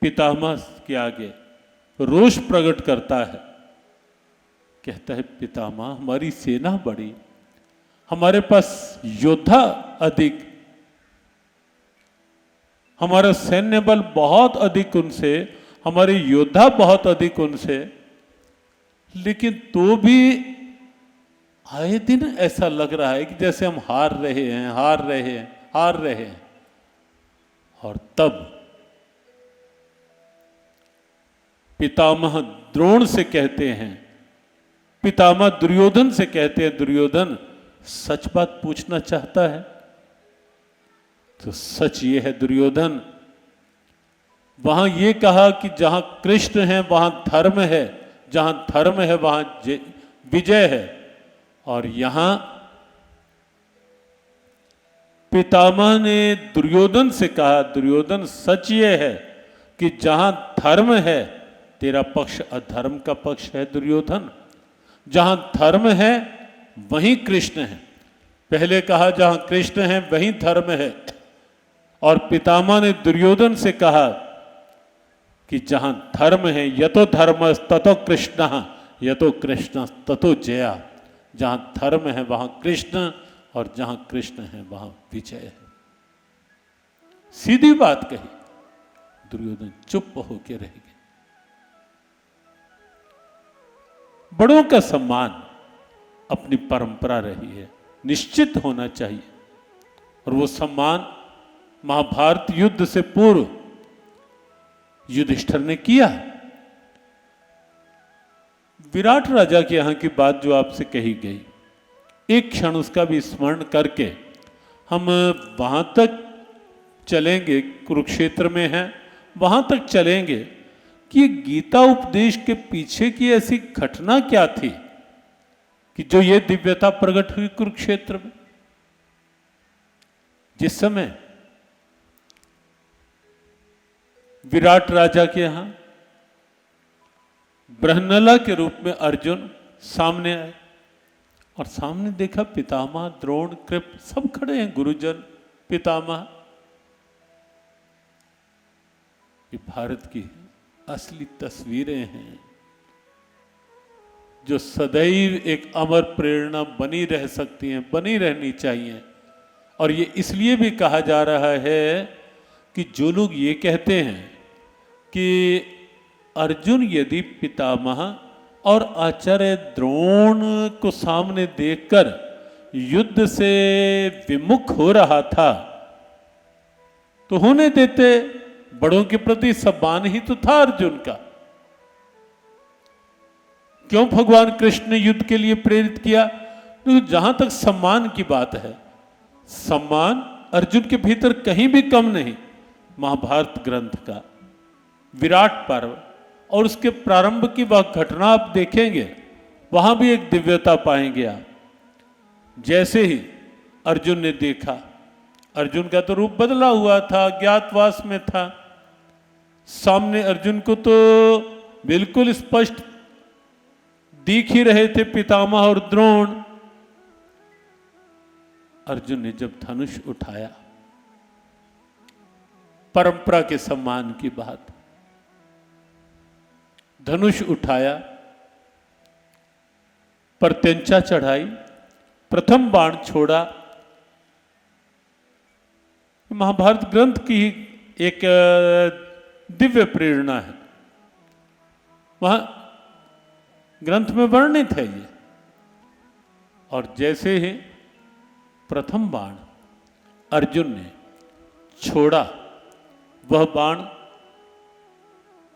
पितामह के आगे रोष प्रकट करता है, कहता है पितामह हमारी सेना बड़ी, हमारे पास योद्धा अधिक, हमारा सैन्य बल बहुत अधिक उनसे, हमारे योद्धा बहुत अधिक उनसे, लेकिन तो भी आए दिन ऐसा लग रहा है कि जैसे हम हार रहे हैं, हार रहे हैं, हार रहे हैं। और तब पितामह द्रोण से कहते हैं, पितामह दुर्योधन से कहते हैं, दुर्योधन सच बात पूछना चाहता है? तो सच ये है दुर्योधन, वहां ये कहा कि जहां कृष्ण है वहां धर्म है, जहां धर्म है वहां विजय है। और यहां पितामह ने दुर्योधन से कहा, दुर्योधन सच ये है कि जहां धर्म है, तेरा पक्ष अधर्म का पक्ष है दुर्योधन। जहां धर्म है वहीं कृष्ण है। पहले कहा जहां कृष्ण है वहीं धर्म है। और पितामह ने दुर्योधन से कहा कि जहां धर्म है, यतो धर्म ततो कृष्ण, यतो कृष्ण ततो जया। जहां धर्म है वहां कृष्ण, और जहां कृष्ण है वहां विजय है। सीधी बात कही। दुर्योधन चुप होकर रह गया। बड़ों का सम्मान अपनी परंपरा रही है, निश्चित होना चाहिए। और वो सम्मान महाभारत युद्ध से पूर्व युधिष्ठिर ने किया। विराट राजा के यहां की बात जो आपसे कही गई, एक क्षण उसका भी स्मरण करके हम वहां तक चलेंगे, कुरुक्षेत्र में हैं वहां तक चलेंगे कि गीता उपदेश के पीछे की ऐसी घटना क्या थी कि जो ये दिव्यता प्रकट हुई कुरुक्षेत्र में। जिस समय विराट राजा के यहां बृहन्नला के रूप में अर्जुन सामने आए, और सामने देखा पितामह, द्रोण, कृप सब खड़े हैं, गुरुजन, पितामह। ये भारत की असली तस्वीरें हैं जो सदैव एक अमर प्रेरणा बनी रह सकती हैं, बनी रहनी चाहिए। और ये इसलिए भी कहा जा रहा है कि जो लोग ये कहते हैं कि अर्जुन यदि पितामह और आचार्य द्रोण को सामने देखकर युद्ध से विमुख हो रहा था, तो होने देते, बड़ों के प्रति सम्मान ही तो था अर्जुन का। क्यों भगवान कृष्ण ने युद्ध के लिए प्रेरित किया? तो जहां तक सम्मान की बात है, सम्मान अर्जुन के भीतर कहीं भी कम नहीं। महाभारत ग्रंथ का विराट पर्व और उसके प्रारंभ की वह घटना आप देखेंगे, वहां भी एक दिव्यता पाएंगे आप। जैसे ही अर्जुन ने देखा, अर्जुन का तो रूप बदला हुआ था, अज्ञातवास में था, सामने अर्जुन को तो बिल्कुल स्पष्ट दिख ही रहे थे पितामह और द्रोण। अर्जुन ने जब धनुष उठाया, परंपरा के सम्मान की बात, धनुष उठाया, प्रत्यंचा चढ़ाई, प्रथम बाण छोड़ा। महाभारत ग्रंथ की एक दिव्य प्रेरणा है, वहां ग्रंथ में वर्णित है ये। और जैसे ही प्रथम बाण अर्जुन ने छोड़ा, वह बाण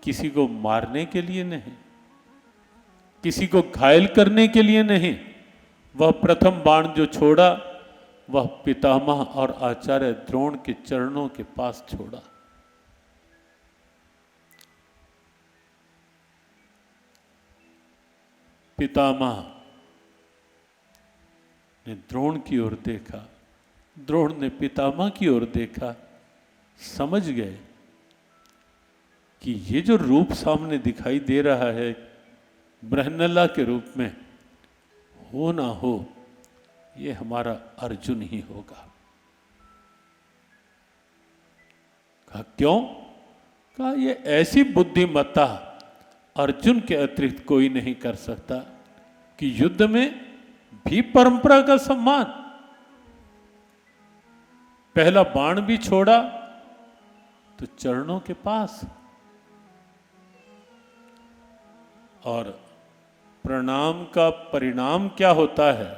किसी को मारने के लिए नहीं, किसी को घायल करने के लिए नहीं, वह प्रथम बाण जो छोड़ा वह पितामह और आचार्य द्रोण के चरणों के पास छोड़ा। पितामह ने द्रोण की ओर देखा, द्रोण ने पितामह की ओर देखा, समझ गए कि ये जो रूप सामने दिखाई दे रहा है बृहन्नला के रूप में, हो ना हो ये हमारा अर्जुन ही होगा। कहा क्यों? कहा ये ऐसी बुद्धिमत्ता अर्जुन के अतिरिक्त कोई नहीं कर सकता कि युद्ध में भी परंपरा का सम्मान। पहला बाण भी छोड़ा तो चरणों के पास, और प्रणाम का परिणाम क्या होता है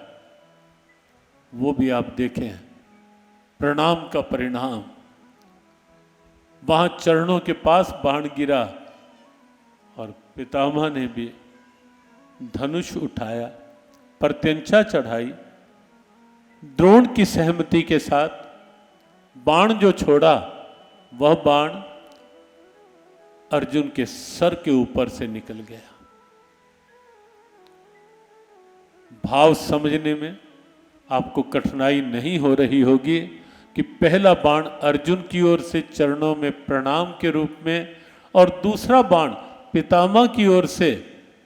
वो भी आप देखें। प्रणाम का परिणाम, वहां चरणों के पास बाण गिरा और पितामह ने भी धनुष उठाया, प्रत्यंचा चढ़ाई, द्रोण की सहमति के साथ बाण जो छोड़ा वह बाण अर्जुन के सर के ऊपर से निकल गया। भाव समझने में आपको कठिनाई नहीं हो रही होगी कि पहला बाण अर्जुन की ओर से चरणों में प्रणाम के रूप में, और दूसरा बाण पितामह की ओर से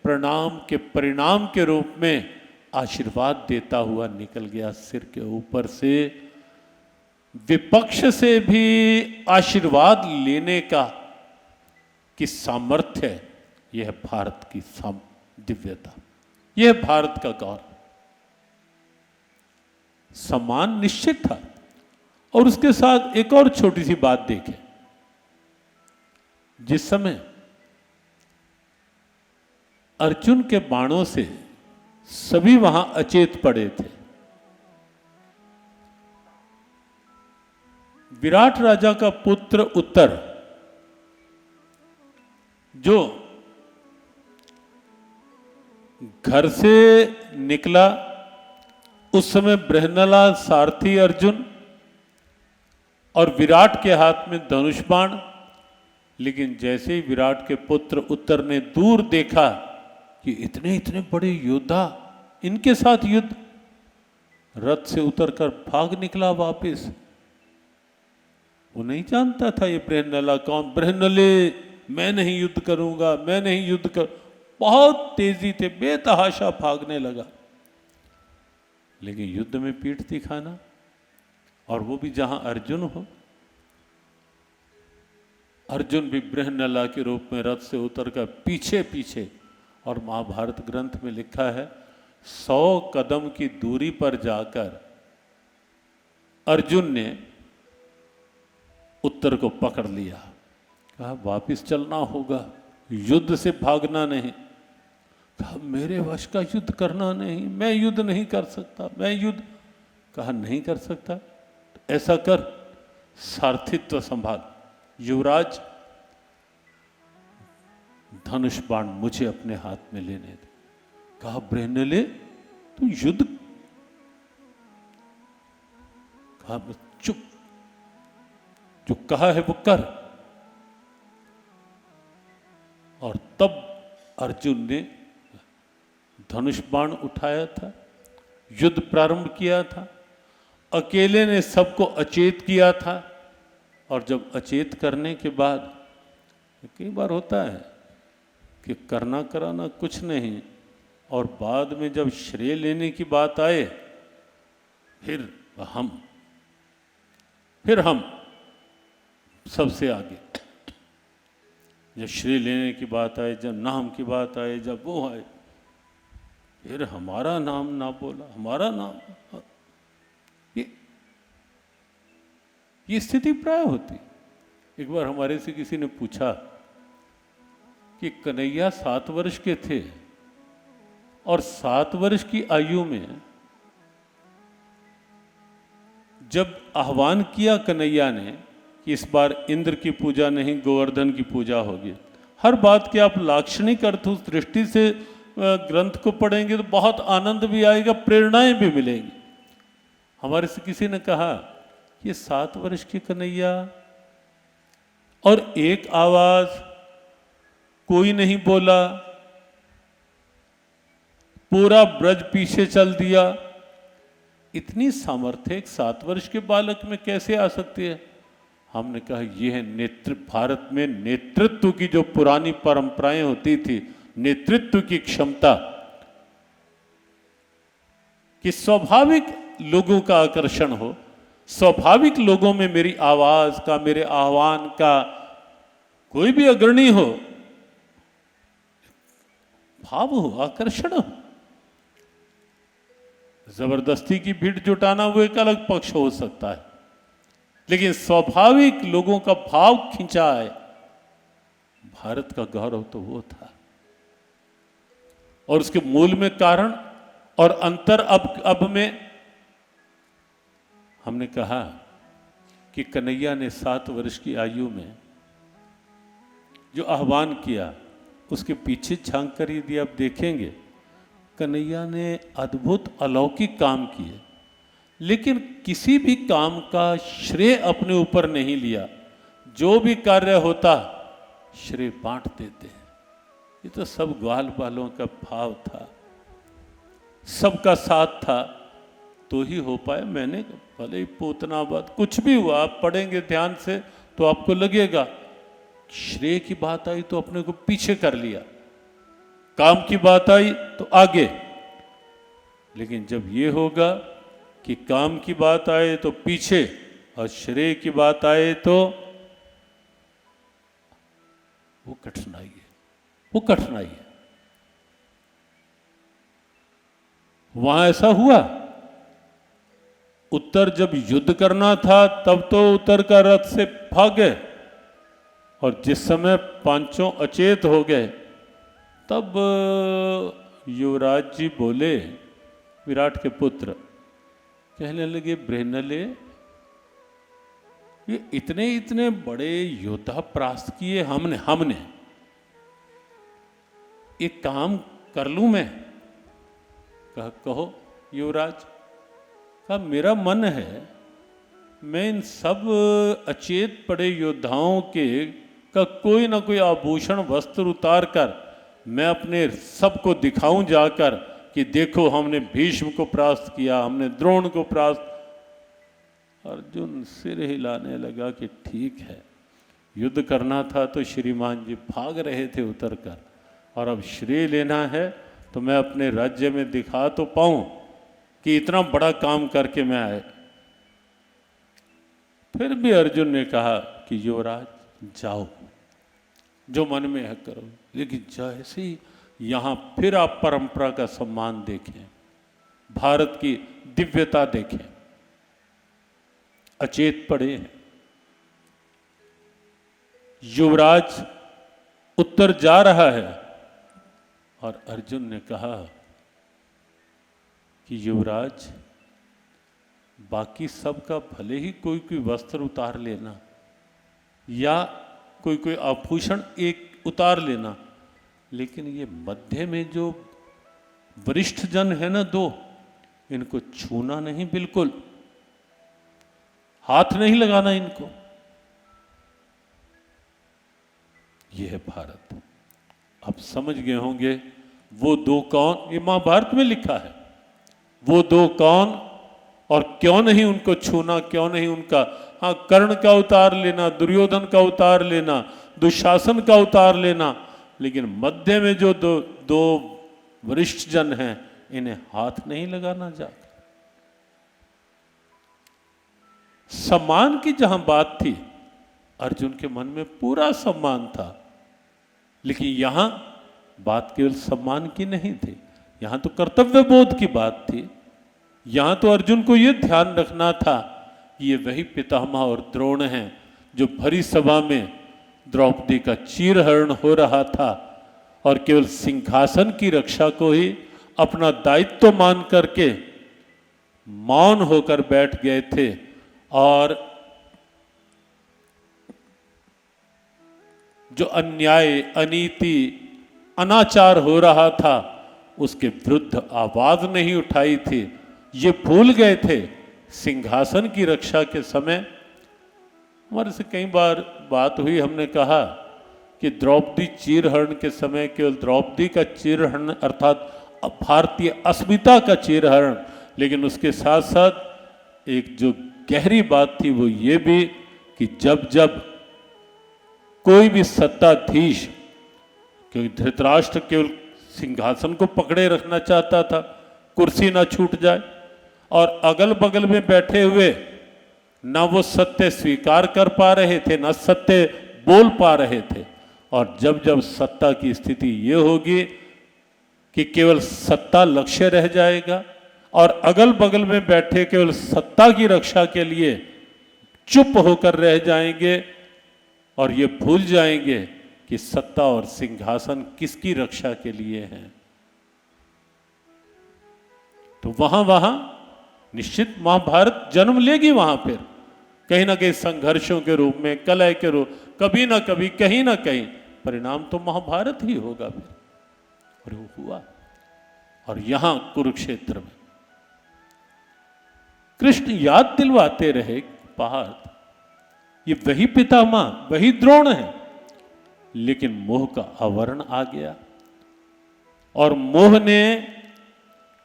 प्रणाम के परिणाम के रूप में आशीर्वाद देता हुआ निकल गया सिर के ऊपर से। विपक्ष से भी आशीर्वाद लेने का की सामर्थ्य है, यह भारत की दिव्यता, यह भारत का गौरव। सम्मान निश्चित था। और उसके साथ एक और छोटी सी बात देखें, जिस समय अर्जुन के बाणों से सभी वहां अचेत पड़े थे, विराट राजा का पुत्र उत्तर जो घर से निकला, उस समय बृहन्नला, सारथी अर्जुन और विराट के हाथ में धनुष बाण। लेकिन जैसे ही विराट के पुत्र उत्तर ने दूर देखा कि इतने इतने बड़े योद्धा, इनके साथ युद्ध, रथ से उतरकर भाग निकला वापस। वो नहीं जानता था ये बृहन्नला कौन। बृहन्नले, मैं नहीं युद्ध करूंगा, मैं नहीं युद्ध कर, बहुत तेजी से बेतहाशा भागने लगा। लेकिन युद्ध में पीठ दिखाना, और वो भी जहां अर्जुन हो। अर्जुन भी बृहन्नला के रूप में रथ से उतरकर पीछे पीछे, और महाभारत ग्रंथ में लिखा है 100 कदम की दूरी पर जाकर अर्जुन ने उत्तर को पकड़ लिया। कहा वापिस चलना होगा, युद्ध से भागना नहीं। कहा मेरे वश का युद्ध करना नहीं, मैं युद्ध नहीं कर सकता, मैं युद्ध। कहा नहीं कर सकता तो ऐसा कर, सारथित्व संभाल, युवराज धनुष बाण मुझे अपने हाथ में लेने दे। कहा बृहन्नले तू युद्ध। कहा चुप, जो कहा है वो कर। और तब अर्जुन ने धनुष बाण उठाया था, युद्ध प्रारंभ किया था, अकेले ने सबको अचेत किया था। और जब अचेत करने के बाद, कई बार होता है कि करना कराना कुछ नहीं, और बाद में जब श्रेय लेने की बात आए, फिर हम सबसे आगे। जब श्रेय लेने की बात आए, जब नाम की बात आए, जब वो आए, फिर हमारा नाम ना बोला, हमारा नाम, ये स्थिति प्राय होती। एक बार हमारे से किसी ने पूछा कि कन्हैया 7 वर्ष के थे और 7 वर्ष की आयु में जब आह्वान किया कन्हैया ने कि इस बार इंद्र की पूजा नहीं गोवर्धन की पूजा होगी, हर बात के आप लाक्षणिक अर्थ उस दृष्टि से ग्रंथ को पढ़ेंगे तो बहुत आनंद भी आएगा, प्रेरणाएं भी मिलेंगी। हमारे से किसी ने कहा ये 7 वर्ष की कन्हैया और एक आवाज, कोई नहीं बोला, पूरा ब्रज पीछे चल दिया, इतनी सामर्थ्य एक 7 वर्ष के बालक में कैसे आ सकती है? हमने कहा यह है भारत में नेतृत्व की जो पुरानी परंपराएं होती थी, नेतृत्व की क्षमता, कि स्वाभाविक लोगों का आकर्षण हो, स्वाभाविक लोगों में मेरी आवाज का, मेरे आह्वान का, कोई भी अग्रणी हो, भाव हो, आकर्षण हो। जबरदस्ती की भीड़ जुटाना वो एक अलग पक्ष हो सकता है, लेकिन स्वाभाविक लोगों का भाव खिंचा है। भारत का गौरव तो वो था, और उसके मूल में कारण और अंतर अब में हमने कहा कि कन्हैया ने 7 वर्ष की आयु में जो आह्वान किया, उसके पीछे झांक कर यदि आप देखेंगे, कन्हैया ने अद्भुत अलौकिक काम किए, लेकिन किसी भी काम का श्रेय अपने ऊपर नहीं लिया। जो भी कार्य होता श्रेय बांट देते हैं। ये तो सब ग्वाल बालों का भाव था, सबका साथ था तो ही हो पाए। मैंने भले ही पोतनाबाद कुछ भी हुआ, आप पढ़ेंगे ध्यान से तो आपको लगेगा श्रेय की बात आई तो अपने को पीछे कर लिया, काम की बात आई तो आगे। लेकिन जब ये होगा कि काम की बात आए तो पीछे और श्रेय की बात आए तो वो कठिनाई है, वो कठिनाई है। वहां ऐसा हुआ, उत्तर जब युद्ध करना था तब तो उत्तर का रथ से भाग गए, और जिस समय पांचों अचेत हो गए तब युवराज जी बोले, विराट के पुत्र कहने लगे, बृहनले ये इतने इतने बड़े योद्धा परास्त किए हमने एक काम कर लूं मैं? कहो युवराज। कहा मेरा मन है मैं इन सब अचेत पड़े योद्धाओं के का कोई ना कोई आभूषण वस्त्र उतार कर मैं अपने सबको दिखाऊं जाकर कि देखो हमने भीष्म को परास्त किया, हमने द्रोण को परास्त। अर्जुन सिर हिलाने लगा कि ठीक है, युद्ध करना था तो श्रीमान जी भाग रहे थे उतर कर, और अब श्रेय लेना है तो मैं अपने राज्य में दिखा तो पाऊं कि इतना बड़ा काम करके मैं आए। फिर भी अर्जुन ने कहा कि युवराज जाओ, जो मन में है करो, लेकिन जैसे ही यहां फिर आप परंपरा का सम्मान देखें, भारत की दिव्यता देखें, अचेत पड़े हैं। युवराज उत्तर जा रहा है और अर्जुन ने कहा कि युवराज बाकी सबका भले ही कोई कोई वस्त्र उतार लेना या कोई कोई आभूषण एक उतार लेना, लेकिन ये मध्य में जो वरिष्ठ जन है ना, दो, इनको छूना नहीं, बिल्कुल हाथ नहीं लगाना इनको। ये है भारत। अब समझ गए होंगे वो दो कौन, ये महाभारत में लिखा है, वो दो कौन और क्यों नहीं उनको छूना, क्यों नहीं उनका, हाँ कर्ण का उतार लेना, दुर्योधन का उतार लेना, दुशासन का उतार लेना, लेकिन मध्य में जो दो वरिष्ठ जन हैं इन्हें हाथ नहीं लगाना जाकर। सम्मान की जहां बात थी, अर्जुन के मन में पूरा सम्मान था, लेकिन यहां बात केवल सम्मान की नहीं थी, यहां तो कर्तव्य बोध की बात थी। यहां तो अर्जुन को यह ध्यान रखना था कि ये वही पितामह और द्रोण हैं जो भरी सभा में द्रौपदी का चीरहरण हो रहा था और केवल सिंहासन की रक्षा को ही अपना दायित्व मान करके मौन होकर बैठ गए थे और जो अन्याय, अनीति, अनाचार हो रहा था उसके विरुद्ध आवाज नहीं उठाई थी। ये भूल गए थे सिंहासन की रक्षा के समय। हमारे से कई बार बात हुई, हमने कहा कि द्रौपदी चीरहरण के समय केवल द्रौपदी का चीरहरण अर्थात भारतीय अस्मिता का चीरहरण, लेकिन उसके साथ साथ एक जो गहरी बात थी वो ये भी कि जब जब कोई भी सत्ताधीश, क्योंकि धृतराष्ट्र केवल सिंहासन को पकड़े रखना चाहता था, कुर्सी ना छूट जाए, और अगल बगल में बैठे हुए ना वो सत्य स्वीकार कर पा रहे थे ना सत्य बोल पा रहे थे। और जब जब सत्ता की स्थिति ये होगी कि केवल सत्ता लक्ष्य रह जाएगा और अगल बगल में बैठे केवल सत्ता की रक्षा के लिए चुप होकर रह जाएंगे और ये भूल जाएंगे कि सत्ता और सिंहासन किसकी रक्षा के लिए है, तो वहां निश्चित महाभारत जन्म लेगी। वहां फिर कहीं ना कहीं संघर्षों के रूप में, कलह के रूप, कभी ना कभी कहीं ना कहीं परिणाम तो महाभारत ही होगा फिर। और वो हुआ। और यहां कुरुक्षेत्र में कृष्ण याद दिलवाते रहे, पार्थ ये वही पितामह, वही द्रोण है, लेकिन मोह का आवरण आ गया और मोह ने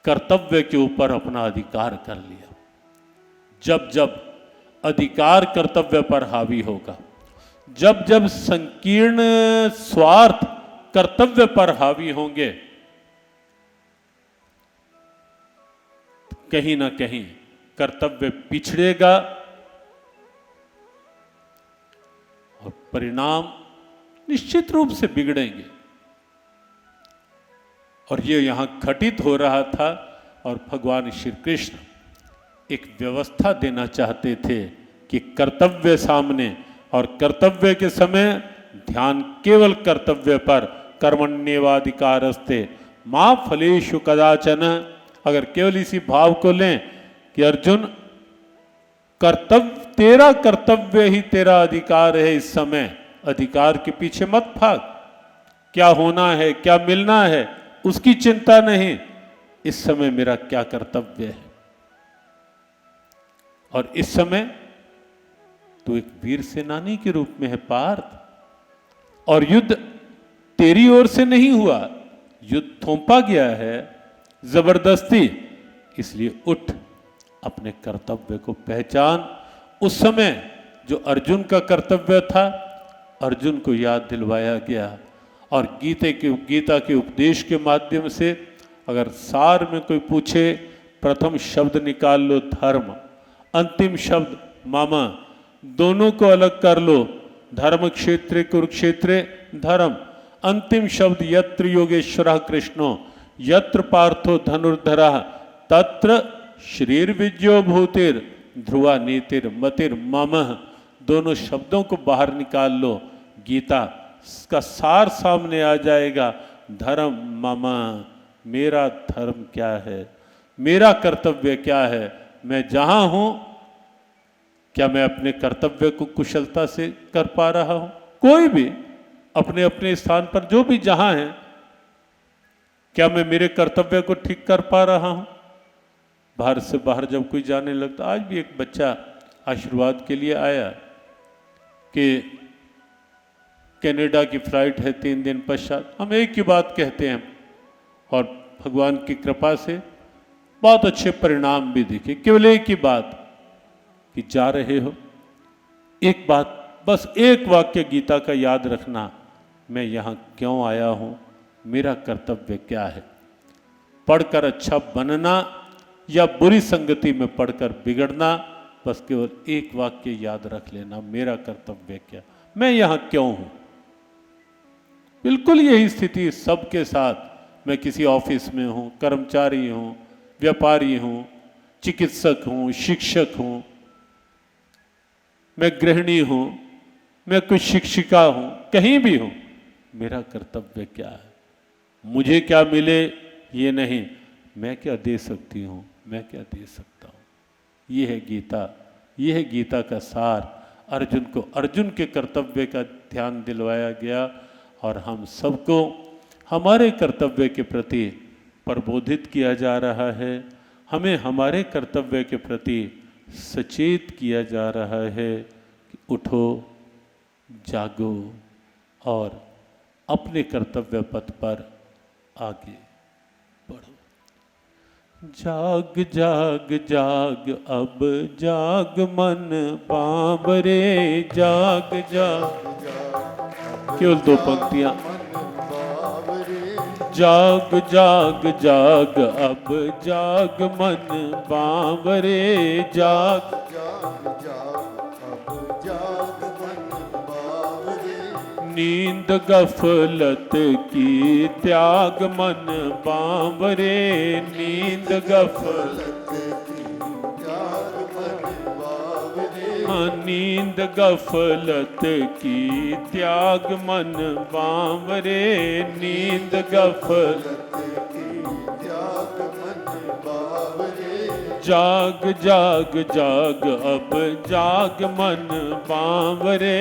कर्तव्य के ऊपर अपना अधिकार कर लिया। जब जब अधिकार कर्तव्य पर हावी होगा, जब जब संकीर्ण स्वार्थ कर्तव्य पर हावी होंगे, कहीं ना कहीं कर्तव्य पिछड़ेगा और परिणाम निश्चित रूप से बिगड़ेंगे। और ये यहां घटित हो रहा था और भगवान श्री कृष्ण एक व्यवस्था देना चाहते थे कि कर्तव्य सामने और कर्तव्य के समय ध्यान केवल कर्तव्य पर, कर्मण्येवाधिकारस्ते मा फलेषु कदाचन। अगर केवल इसी भाव को लें कि अर्जुन तेरा कर्तव्य ही तेरा अधिकार है, इस समय अधिकार के पीछे मत भाग, क्या होना है क्या मिलना है उसकी चिंता नहीं, इस समय मेरा क्या कर्तव्य है। और इस समय तू एक वीर सेनानी के रूप में है पार्थ, और युद्ध तेरी ओर से नहीं हुआ, युद्ध थोपा गया है जबरदस्ती, इसलिए उठ, अपने कर्तव्य को पहचान। उस समय जो अर्जुन का कर्तव्य था अर्जुन को याद दिलवाया गया और गीता के उपदेश के माध्यम से अगर सार में कोई पूछे, प्रथम शब्द निकाल लो धर्म, अंतिम शब्द मम, दोनों को अलग कर लो, धर्म क्षेत्रे कुरुक्षेत्रे धर्म, अंतिम शब्द यत्र योगेश्वरः कृष्णो यत्र पार्थो धनुर्धरः तत्र श्रीर्विजयो भूतिर ध्रुवा नीतिर मतिर मम। दोनों शब्दों को बाहर निकाल लो, गीता का सार सामने आ जाएगा। धर्म मम, मेरा धर्म क्या है, मेरा कर्तव्य क्या है, मैं जहां हूं क्या मैं अपने कर्तव्य को कुशलता से कर पा रहा हूं। कोई भी अपने अपने स्थान पर जो भी जहां है, क्या मैं मेरे कर्तव्य को ठीक कर पा रहा हूं। भारत से बाहर जब कोई जाने लगता, आज भी एक बच्चा आशीर्वाद के लिए आया कि कनाडा की फ्लाइट है 3 दिन पश्चात। हम एक ही बात कहते हैं और भगवान की कृपा से बहुत अच्छे परिणाम भी दिखे। केवल एक ही बात कि जा रहे हो, एक बात, बस एक वाक्य गीता का याद रखना, मैं यहाँ क्यों आया हूँ, मेरा कर्तव्य क्या है। पढ़कर अच्छा बनना या बुरी संगति में पढ़कर बिगड़ना, बस केवल एक वाक्य याद रख लेना, मेरा कर्तव्य क्या, मैं यहाँ क्यों हूँ। बिल्कुल यही स्थिति सबके साथ। मैं किसी ऑफिस में हूँ, कर्मचारी हूँ, व्यापारी हूँ, चिकित्सक हूँ, शिक्षक हूँ, मैं गृहिणी हूँ, मैं कोई शिक्षिका हूँ, कहीं भी हूँ, मेरा कर्तव्य क्या है? मुझे क्या मिले ये नहीं, मैं क्या दे सकती हूँ, मैं क्या दे सकता हूँ। ये है गीता, ये है गीता का सार। अर्जुन को अर्जुन के कर्तव्य का ध्यान दिलवाया गया और हम सबको हमारे कर्तव्य के प्रति प्रबोधित किया जा रहा है। हमें हमारे कर्तव्य के प्रति सचेत किया जा रहा है कि उठो, जागो और अपने कर्तव्य पथ पर आगे बढ़ो। जाग जाग जाग अब जाग मन बाबरे, जाग जाग। केवल 2 पंक्तियां। जाग जाग जाग अब जाग मन बाबरे, जाग नींद गफलत की त्याग मन बाबरे, नींद गफलत नींद गफलत की त्याग मन बावरे, नींद गफलत की त्याग मन बावरे। जाग जाग जाग अब जाग मन बावरे,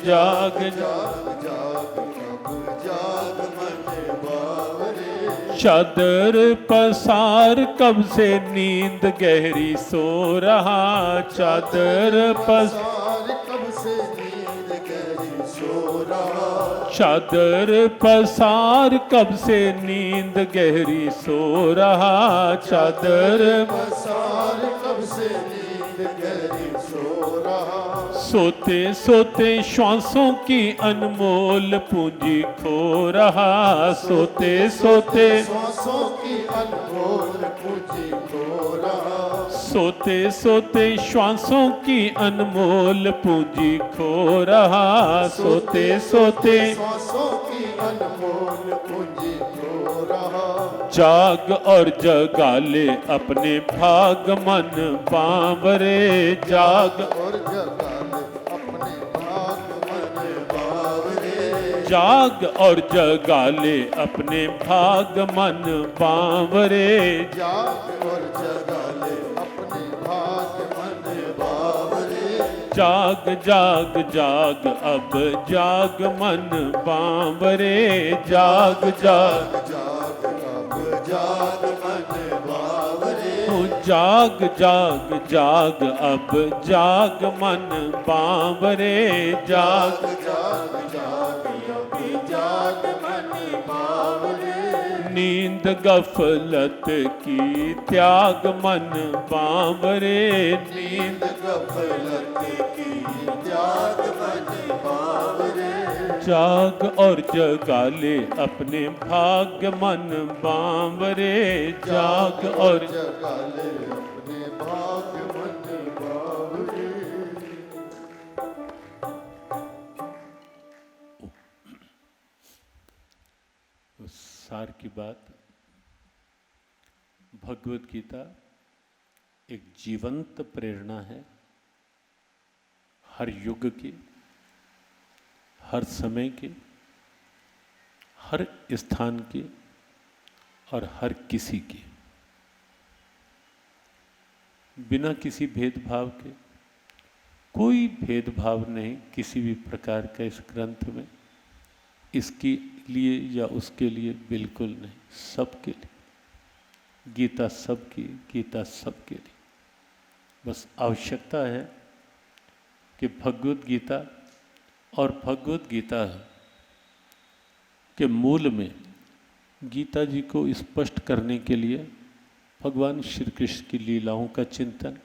जाग जाग जाग अब जाग मन बावरे। चादर पसार कब से नींद गहरी सो रहा, चादर पसार कब से नींद गहरी सो रहा, चादर पसार कब से नींद गहरी सो रहा, चादर पसार कब से नींद गहरी सो रहा। सोते सोते श्वासों की अनमोल पूंजी खो रहा, सोते सोते श्वासों की अनमोल पूंजी खो रहा, सोते सोते श्वासों की अनमोल पूंजी खो रहा, सोते सोते श्वासों की अनमोल पूंजी खो रहा। जाग और जगा ले अपने भाग मन बावरे, जाग और जगा जाग और जगा ले अपने भाग मन बावरे, जाग और जगा ले अपने भाग मन बावरे। जाग जाग जाग अब जाग मन बावरे, जाग जाग जाग अब जाग मन बावरे। जाग जाग जाग अब जाग मन बावरे, जाग जाग जाग जाग मन बावरे। नींद गफलत की त्याग मन बावरे, नींद गफलत की त्याग मन बावरे। जाग और जगा ले अपने भाग्य मन बावरे, जाग और जगा ले अपने भाग्य मन बावरे। सार की बात, भगवत गीता एक जीवंत प्रेरणा है, हर युग की, हर समय की, हर स्थान की और हर किसी की, बिना किसी भेदभाव के। कोई भेदभाव नहीं किसी भी प्रकार का इस ग्रंथ में, इसके लिए या उसके लिए, बिल्कुल नहीं, सबके लिए। गीता सबकी, गीता सबके लिए। बस आवश्यकता है कि भगवत गीता और भगवत गीता के मूल में गीता जी को स्पष्ट करने के लिए भगवान श्री कृष्ण की लीलाओं का चिंतन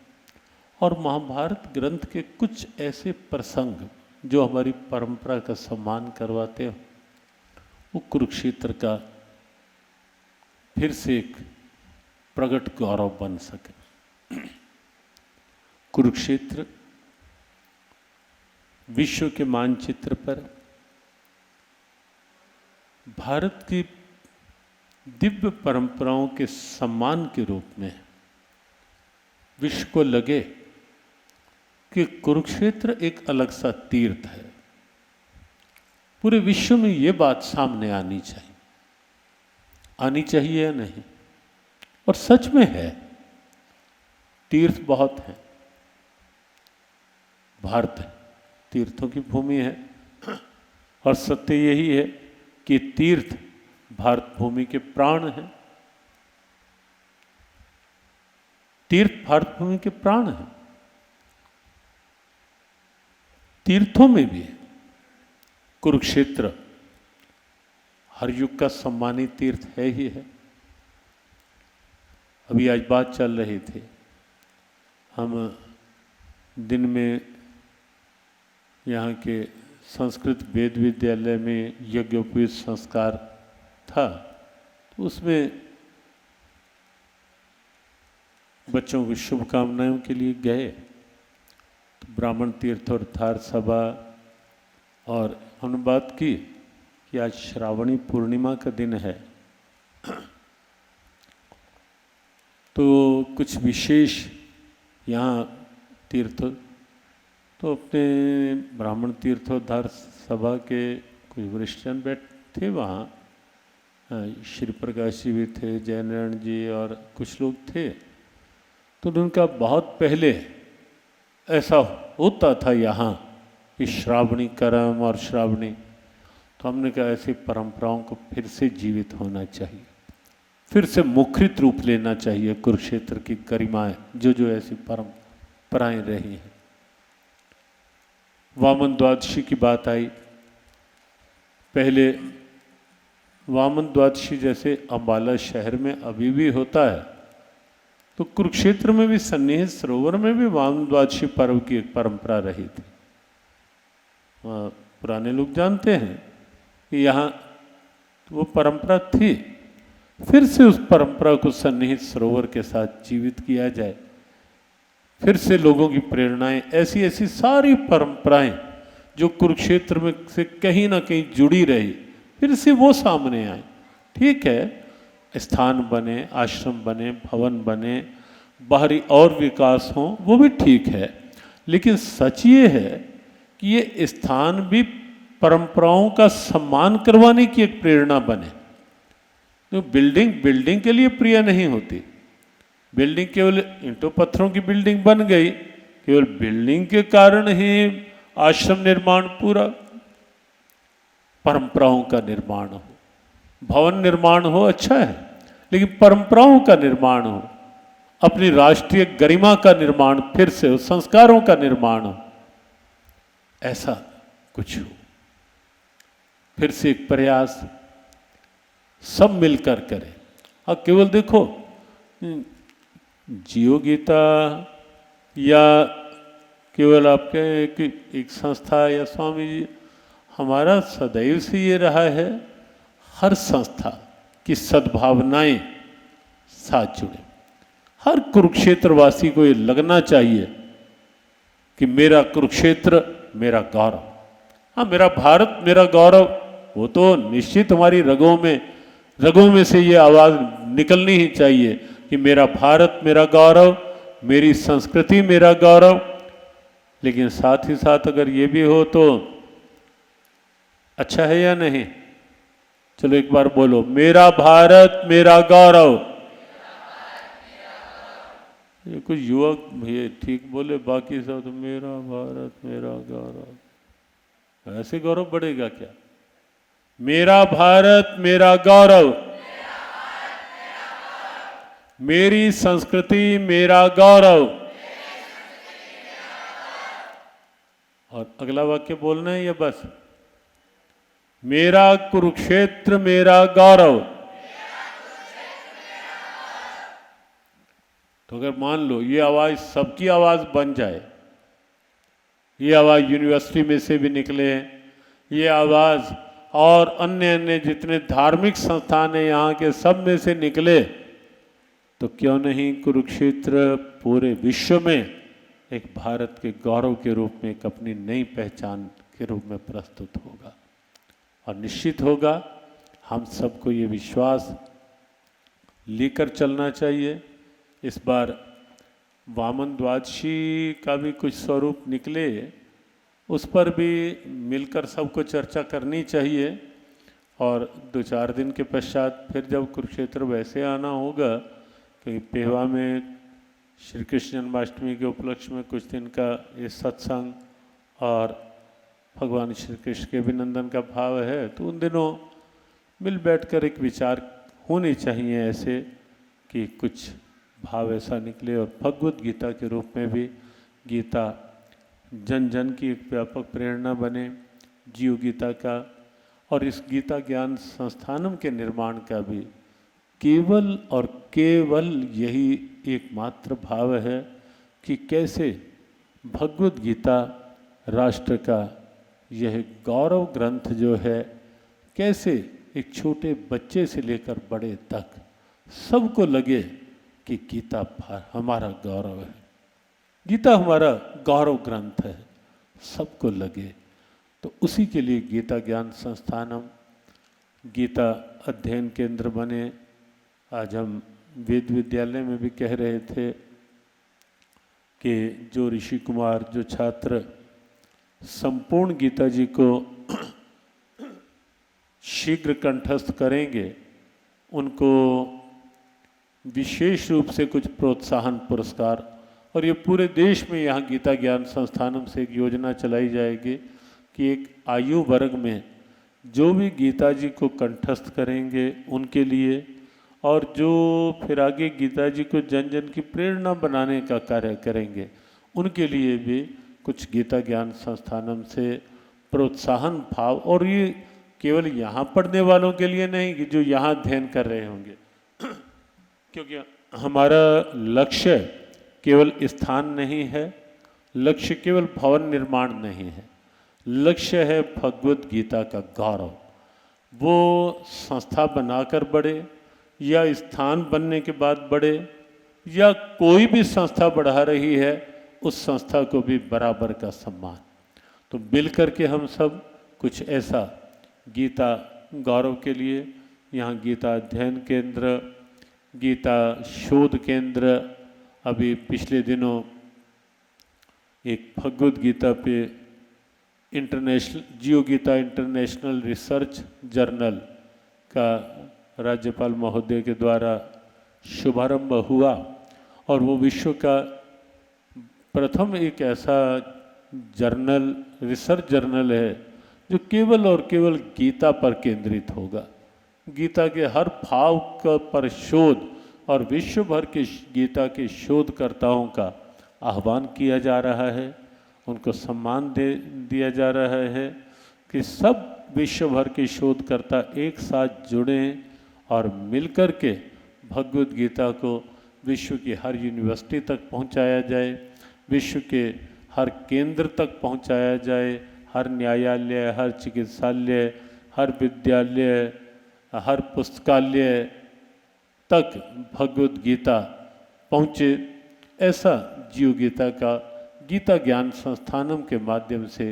और महाभारत ग्रंथ के कुछ ऐसे प्रसंग जो हमारी परंपरा का सम्मान करवाते हो, वो कुरुक्षेत्र का फिर से एक प्रगट गौरव बन सके। कुरुक्षेत्र विश्व के मानचित्र पर भारत की दिव्य परंपराओं के सम्मान के रूप में विश्व को लगे कि कुरुक्षेत्र एक अलग सा तीर्थ है। पूरे विश्व में ये बात सामने आनी चाहिए या नहीं? और सच में है, तीर्थ बहुत हैं। भारत तीर्थों की भूमि है और सत्य यही है कि तीर्थ भारत भूमि के प्राण हैं। तीर्थ भारत भूमि के प्राण हैं। तीर्थों में भी कुरुक्षेत्र हर युग का सम्मानित तीर्थ है ही है। अभी आज बात चल रही थी, हम दिन में यहाँ के संस्कृत वेद विद्यालय में यज्ञोपवीत संस्कार था, तो उसमें बच्चों को शुभकामनाओं के लिए गए। तो ब्राह्मण तीर्थ और थार सभा, और हमने बात की कि आज श्रावणी पूर्णिमा का दिन है, तो कुछ विशेष यहाँ तीर्थ, तो अपने ब्राह्मण तीर्थोद्धार सभा के कुछ वरिष्ठजन बैठे वहाँ, श्री प्रकाश जी भी थे, जयनारायण जी और कुछ लोग थे। तो उनका बहुत पहले ऐसा होता था यहाँ कि श्रावणी करम और श्रावणी, तो हमने कहा ऐसी परंपराओं को फिर से जीवित होना चाहिए, फिर से मुखरित रूप लेना चाहिए। कुरुक्षेत्र की गरिमाएं जो ऐसी परंपराएं रही हैं। वामन द्वादशी की बात आई, पहले वामन द्वादशी जैसे अम्बाला शहर में अभी भी होता है, तो कुरुक्षेत्र में भी सन्निहित सरोवर में भी वामन द्वादशी पर्व की एक परंपरा रही थी। पुराने लोग जानते हैं कि यहाँ वो परंपरा थी, फिर से उस परंपरा को सन्निहित सरोवर के साथ जीवित किया जाए। फिर से लोगों की प्रेरणाएं, ऐसी ऐसी सारी परंपराएं जो कुरुक्षेत्र में से कहीं ना कहीं जुड़ी रही, फिर से वो सामने आए। ठीक है, स्थान बने, आश्रम बने, भवन बने, बाहरी और विकास हो, वो भी ठीक है, लेकिन सच ये है कि ये स्थान भी परंपराओं का सम्मान करवाने की एक प्रेरणा बने। तो बिल्डिंग के लिए प्रिय नहीं होती। बिल्डिंग केवल ईंटों पत्थरों की बिल्डिंग बन गई, केवल बिल्डिंग के कारण ही आश्रम निर्माण पूरा। परंपराओं का निर्माण हो, भवन निर्माण हो, अच्छा है, लेकिन परंपराओं का निर्माण हो, अपनी राष्ट्रीय गरिमा का निर्माण फिर से हो, संस्कारों का निर्माण हो, ऐसा कुछ हो। फिर से एक प्रयास सब मिलकर करें। अब केवल देखो जियो गीता या केवल आपके एक संस्था या स्वामी जी, हमारा सदैव से ये रहा है, हर संस्था की सद्भावनाएं साथ जुड़े। हर कुरुक्षेत्रवासी को ये लगना चाहिए कि मेरा कुरुक्षेत्र मेरा गौरव। हाँ, मेरा भारत मेरा गौरव, वो तो निश्चित हमारी रगों में से ये आवाज़ निकलनी ही चाहिए कि मेरा भारत मेरा गौरव, मेरी संस्कृति मेरा गौरव। लेकिन साथ ही साथ अगर ये भी हो तो अच्छा है या नहीं? चलो एक बार बोलो, मेरा भारत मेरा गौरव। ये कुछ युवक ये ठीक बोले, बाकी सब तो मेरा भारत मेरा गौरव। ऐसे गौरव बढ़ेगा क्या? मेरा भारत मेरा गौरव, मेरी संस्कृति मेरा गौरव। और अगला वाक्य बोलना है या बस? मेरा कुरुक्षेत्र मेरा गौरव। तो अगर मान लो ये आवाज सबकी आवाज बन जाए, ये आवाज यूनिवर्सिटी में से भी निकले, ये आवाज और अन्य जितने धार्मिक संस्थान हैं यहाँ के सब में से निकले, तो क्यों नहीं कुरुक्षेत्र पूरे विश्व में एक भारत के गौरव के रूप में, एक अपनी नई पहचान के रूप में प्रस्तुत होगा। और निश्चित होगा हम सबको ये विश्वास लेकर चलना चाहिए। इस बार वामन द्वादशी का भी कुछ स्वरूप निकले, उस पर भी मिलकर सबको चर्चा करनी चाहिए। और 2-4 दिन के पश्चात फिर जब कुरुक्षेत्र वैसे आना होगा, क्योंकि पेहवा में श्री कृष्ण जन्माष्टमी के उपलक्ष्य में कुछ दिन का ये सत्संग और भगवान श्री कृष्ण के अभिनंदन का भाव है, तो उन दिनों मिल बैठकर एक विचार होने चाहिए ऐसे कि कुछ भाव ऐसा निकले और भगवत गीता के रूप में भी गीता जन जन की एक व्यापक प्रेरणा बने, जीव गीता का। और इस गीता ज्ञान संस्थानम के निर्माण का भी केवल और केवल यही एकमात्र भाव है कि कैसे भगवत गीता राष्ट्र का यह गौरव ग्रंथ जो है, कैसे एक छोटे बच्चे से लेकर बड़े तक सबको लगे कि गीता हमारा गौरव है, गीता हमारा गौरव ग्रंथ है, सबको लगे। तो उसी के लिए गीता ज्ञान संस्थानम, गीता अध्ययन केंद्र बने। आज हम वेद विद्यालय में भी कह रहे थे कि जो ऋषि कुमार, जो छात्र संपूर्ण गीता जी को शीघ्र कंठस्थ करेंगे, उनको विशेष रूप से कुछ प्रोत्साहन पुरस्कार, और ये पूरे देश में यहाँ गीता ज्ञान संस्थानम से एक योजना चलाई जाएगी कि एक आयु वर्ग में जो भी गीता जी को कंठस्थ करेंगे उनके लिए, और जो फिर आगे गीता जी को जन जन की प्रेरणा बनाने का कार्य करेंगे उनके लिए भी कुछ गीता ज्ञान संस्थानम से प्रोत्साहन भाव। और ये केवल यहाँ पढ़ने वालों के लिए नहीं कि जो यहाँ अध्ययन कर रहे होंगे, क्योंकि हमारा लक्ष्य केवल स्थान नहीं है, लक्ष्य केवल भवन निर्माण नहीं है, लक्ष्य है भगवत गीता का गौरव। वो संस्था बनाकर बढ़े या स्थान बनने के बाद बढ़े, या कोई भी संस्था बढ़ा रही है, उस संस्था को भी बराबर का सम्मान। तो मिल करके हम सब कुछ ऐसा गीता गौरव के लिए, यहाँ गीता अध्ययन केंद्र, गीता शोध केंद्र, अभी पिछले दिनों एक भगवत गीता पे इंटरनेशनल जियो गीता इंटरनेशनल रिसर्च जर्नल का राज्यपाल महोदय के द्वारा शुभारंभ हुआ, और वो विश्व का प्रथम एक ऐसा जर्नल, रिसर्च जर्नल है जो केवल और केवल गीता पर केंद्रित होगा। गीता के हर भाव का पर शोध, और विश्व भर के गीता के शोधकर्ताओं का आह्वान किया जा रहा है, उनको सम्मान दिया जा रहा है कि सब विश्व भर के शोधकर्ता एक साथ जुड़ें और मिलकर के भगवत गीता को विश्व की हर यूनिवर्सिटी तक पहुंचाया जाए, विश्व के हर केंद्र तक पहुंचाया जाए, हर न्यायालय, हर चिकित्सालय, हर विद्यालय, हर पुस्तकालय तक भगवत गीता पहुँचे। ऐसा जीव गीता का गीता ज्ञान संस्थानम के माध्यम से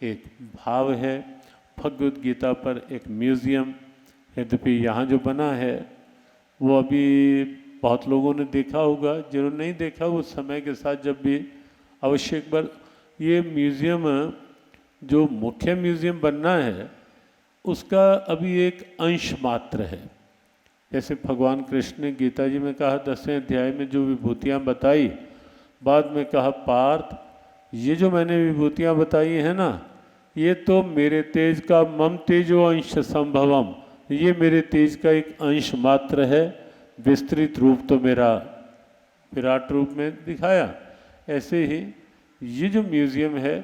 एक भाव है। भगवत गीता पर एक म्यूज़ियम, यद्यपि यहाँ जो बना है वो अभी बहुत लोगों ने देखा होगा, जिन्होंने नहीं देखा वो समय के साथ जब भी अवश्य एक बार, ये म्यूज़ियम जो मुख्य म्यूज़ियम बनना है उसका अभी एक अंश मात्र है। जैसे भगवान कृष्ण ने गीता जी में कहा 10वें अध्याय में जो विभूतियाँ बताई, बाद में कहा पार्थ ये जो मैंने विभूतियाँ बताई हैं ना, ये तो मेरे तेज का मम तेजो अंश संभवम, ये मेरे तेज का एक अंश मात्र है, विस्तृत रूप तो मेरा विराट रूप में दिखाया। ऐसे ही ये जो म्यूज़ियम है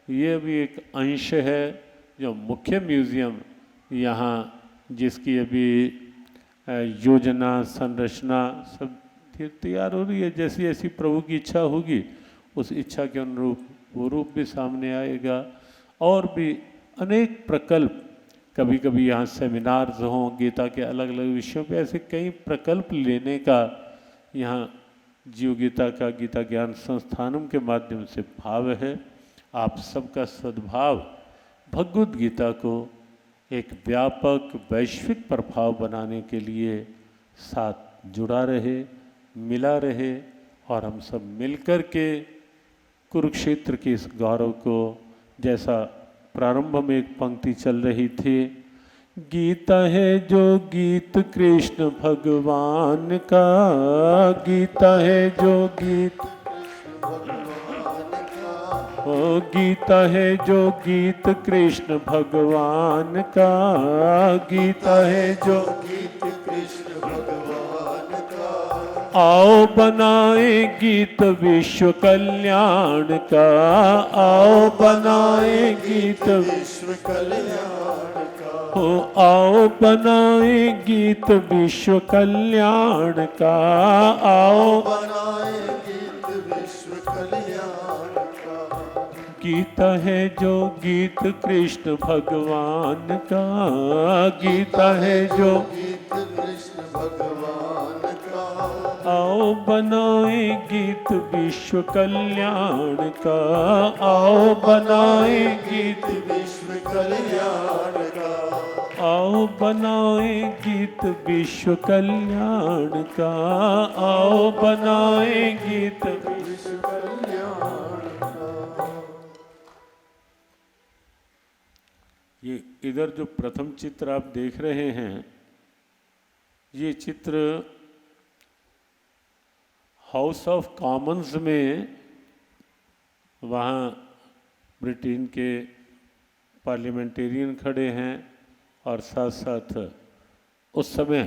ये अभी एक अंश है, जो मुख्य म्यूज़ियम यहाँ जिसकी अभी योजना संरचना सब तैयार हो रही है। जैसी ऐसी प्रभु की इच्छा होगी उस इच्छा के अनुरूप वो रूप भी सामने आएगा। और भी अनेक प्रकल्प, कभी कभी यहाँ सेमिनार्स हों गीता के अलग अलग विषयों पे, ऐसे कई प्रकल्प लेने का यहाँ जीव गीता का गीता ज्ञान संस्थानम के माध्यम से भाव है। आप सबका सद्भाव भगवत गीता को एक व्यापक वैश्विक प्रभाव बनाने के लिए साथ जुड़ा रहे, मिला रहे और हम सब मिलकर के कुरुक्षेत्र के इस गौरव को, जैसा प्रारंभ में एक पंक्ति चल रही थी, गीता है जो गीत कृष्ण भगवान का, गीता है जो गीत ओ गीता है जो गीत कृष्ण भगवान का, गीता है जो गीत कृष्ण भगवान का। आओ बनाए गीत विश्व कल्याण का, आओ बनाए गीत विश्व कल्याण का। हो आओ बनाए गीत विश्व कल्याण का, आओ बनाए गीत विश्व कल्याण का। गीता है जो गीत कृष्ण भगवान का, गीता है जो गीत कृष्ण भगवान का। आओ बनाए गीत विश्व कल्याण का, आओ बनाए गीत विश्व कल्याण का। आओ बनाए गीत विश्व कल्याण का, आओ बनाए गीत विश्व कल्याण का। ये इधर जो प्रथम चित्र आप देख रहे हैं, ये चित्र हाउस ऑफ कॉमन्स में, वहाँ ब्रिटेन के पार्लियामेंटेरियन खड़े हैं और साथ साथ उस समय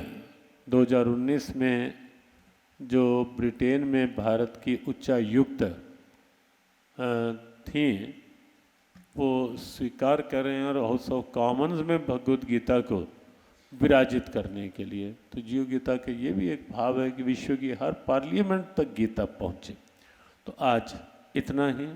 2019 में जो ब्रिटेन में भारत की उच्चायुक्त थी, वो स्वीकार कर रहे हैं और हाउस ऑफ कॉमन्स में भगवद गीता को विराजित करने के लिए। तो जीव गीता के ये भी एक भाव है कि विश्व की हर पार्लियामेंट तक गीता पहुँचे। तो आज इतना ही।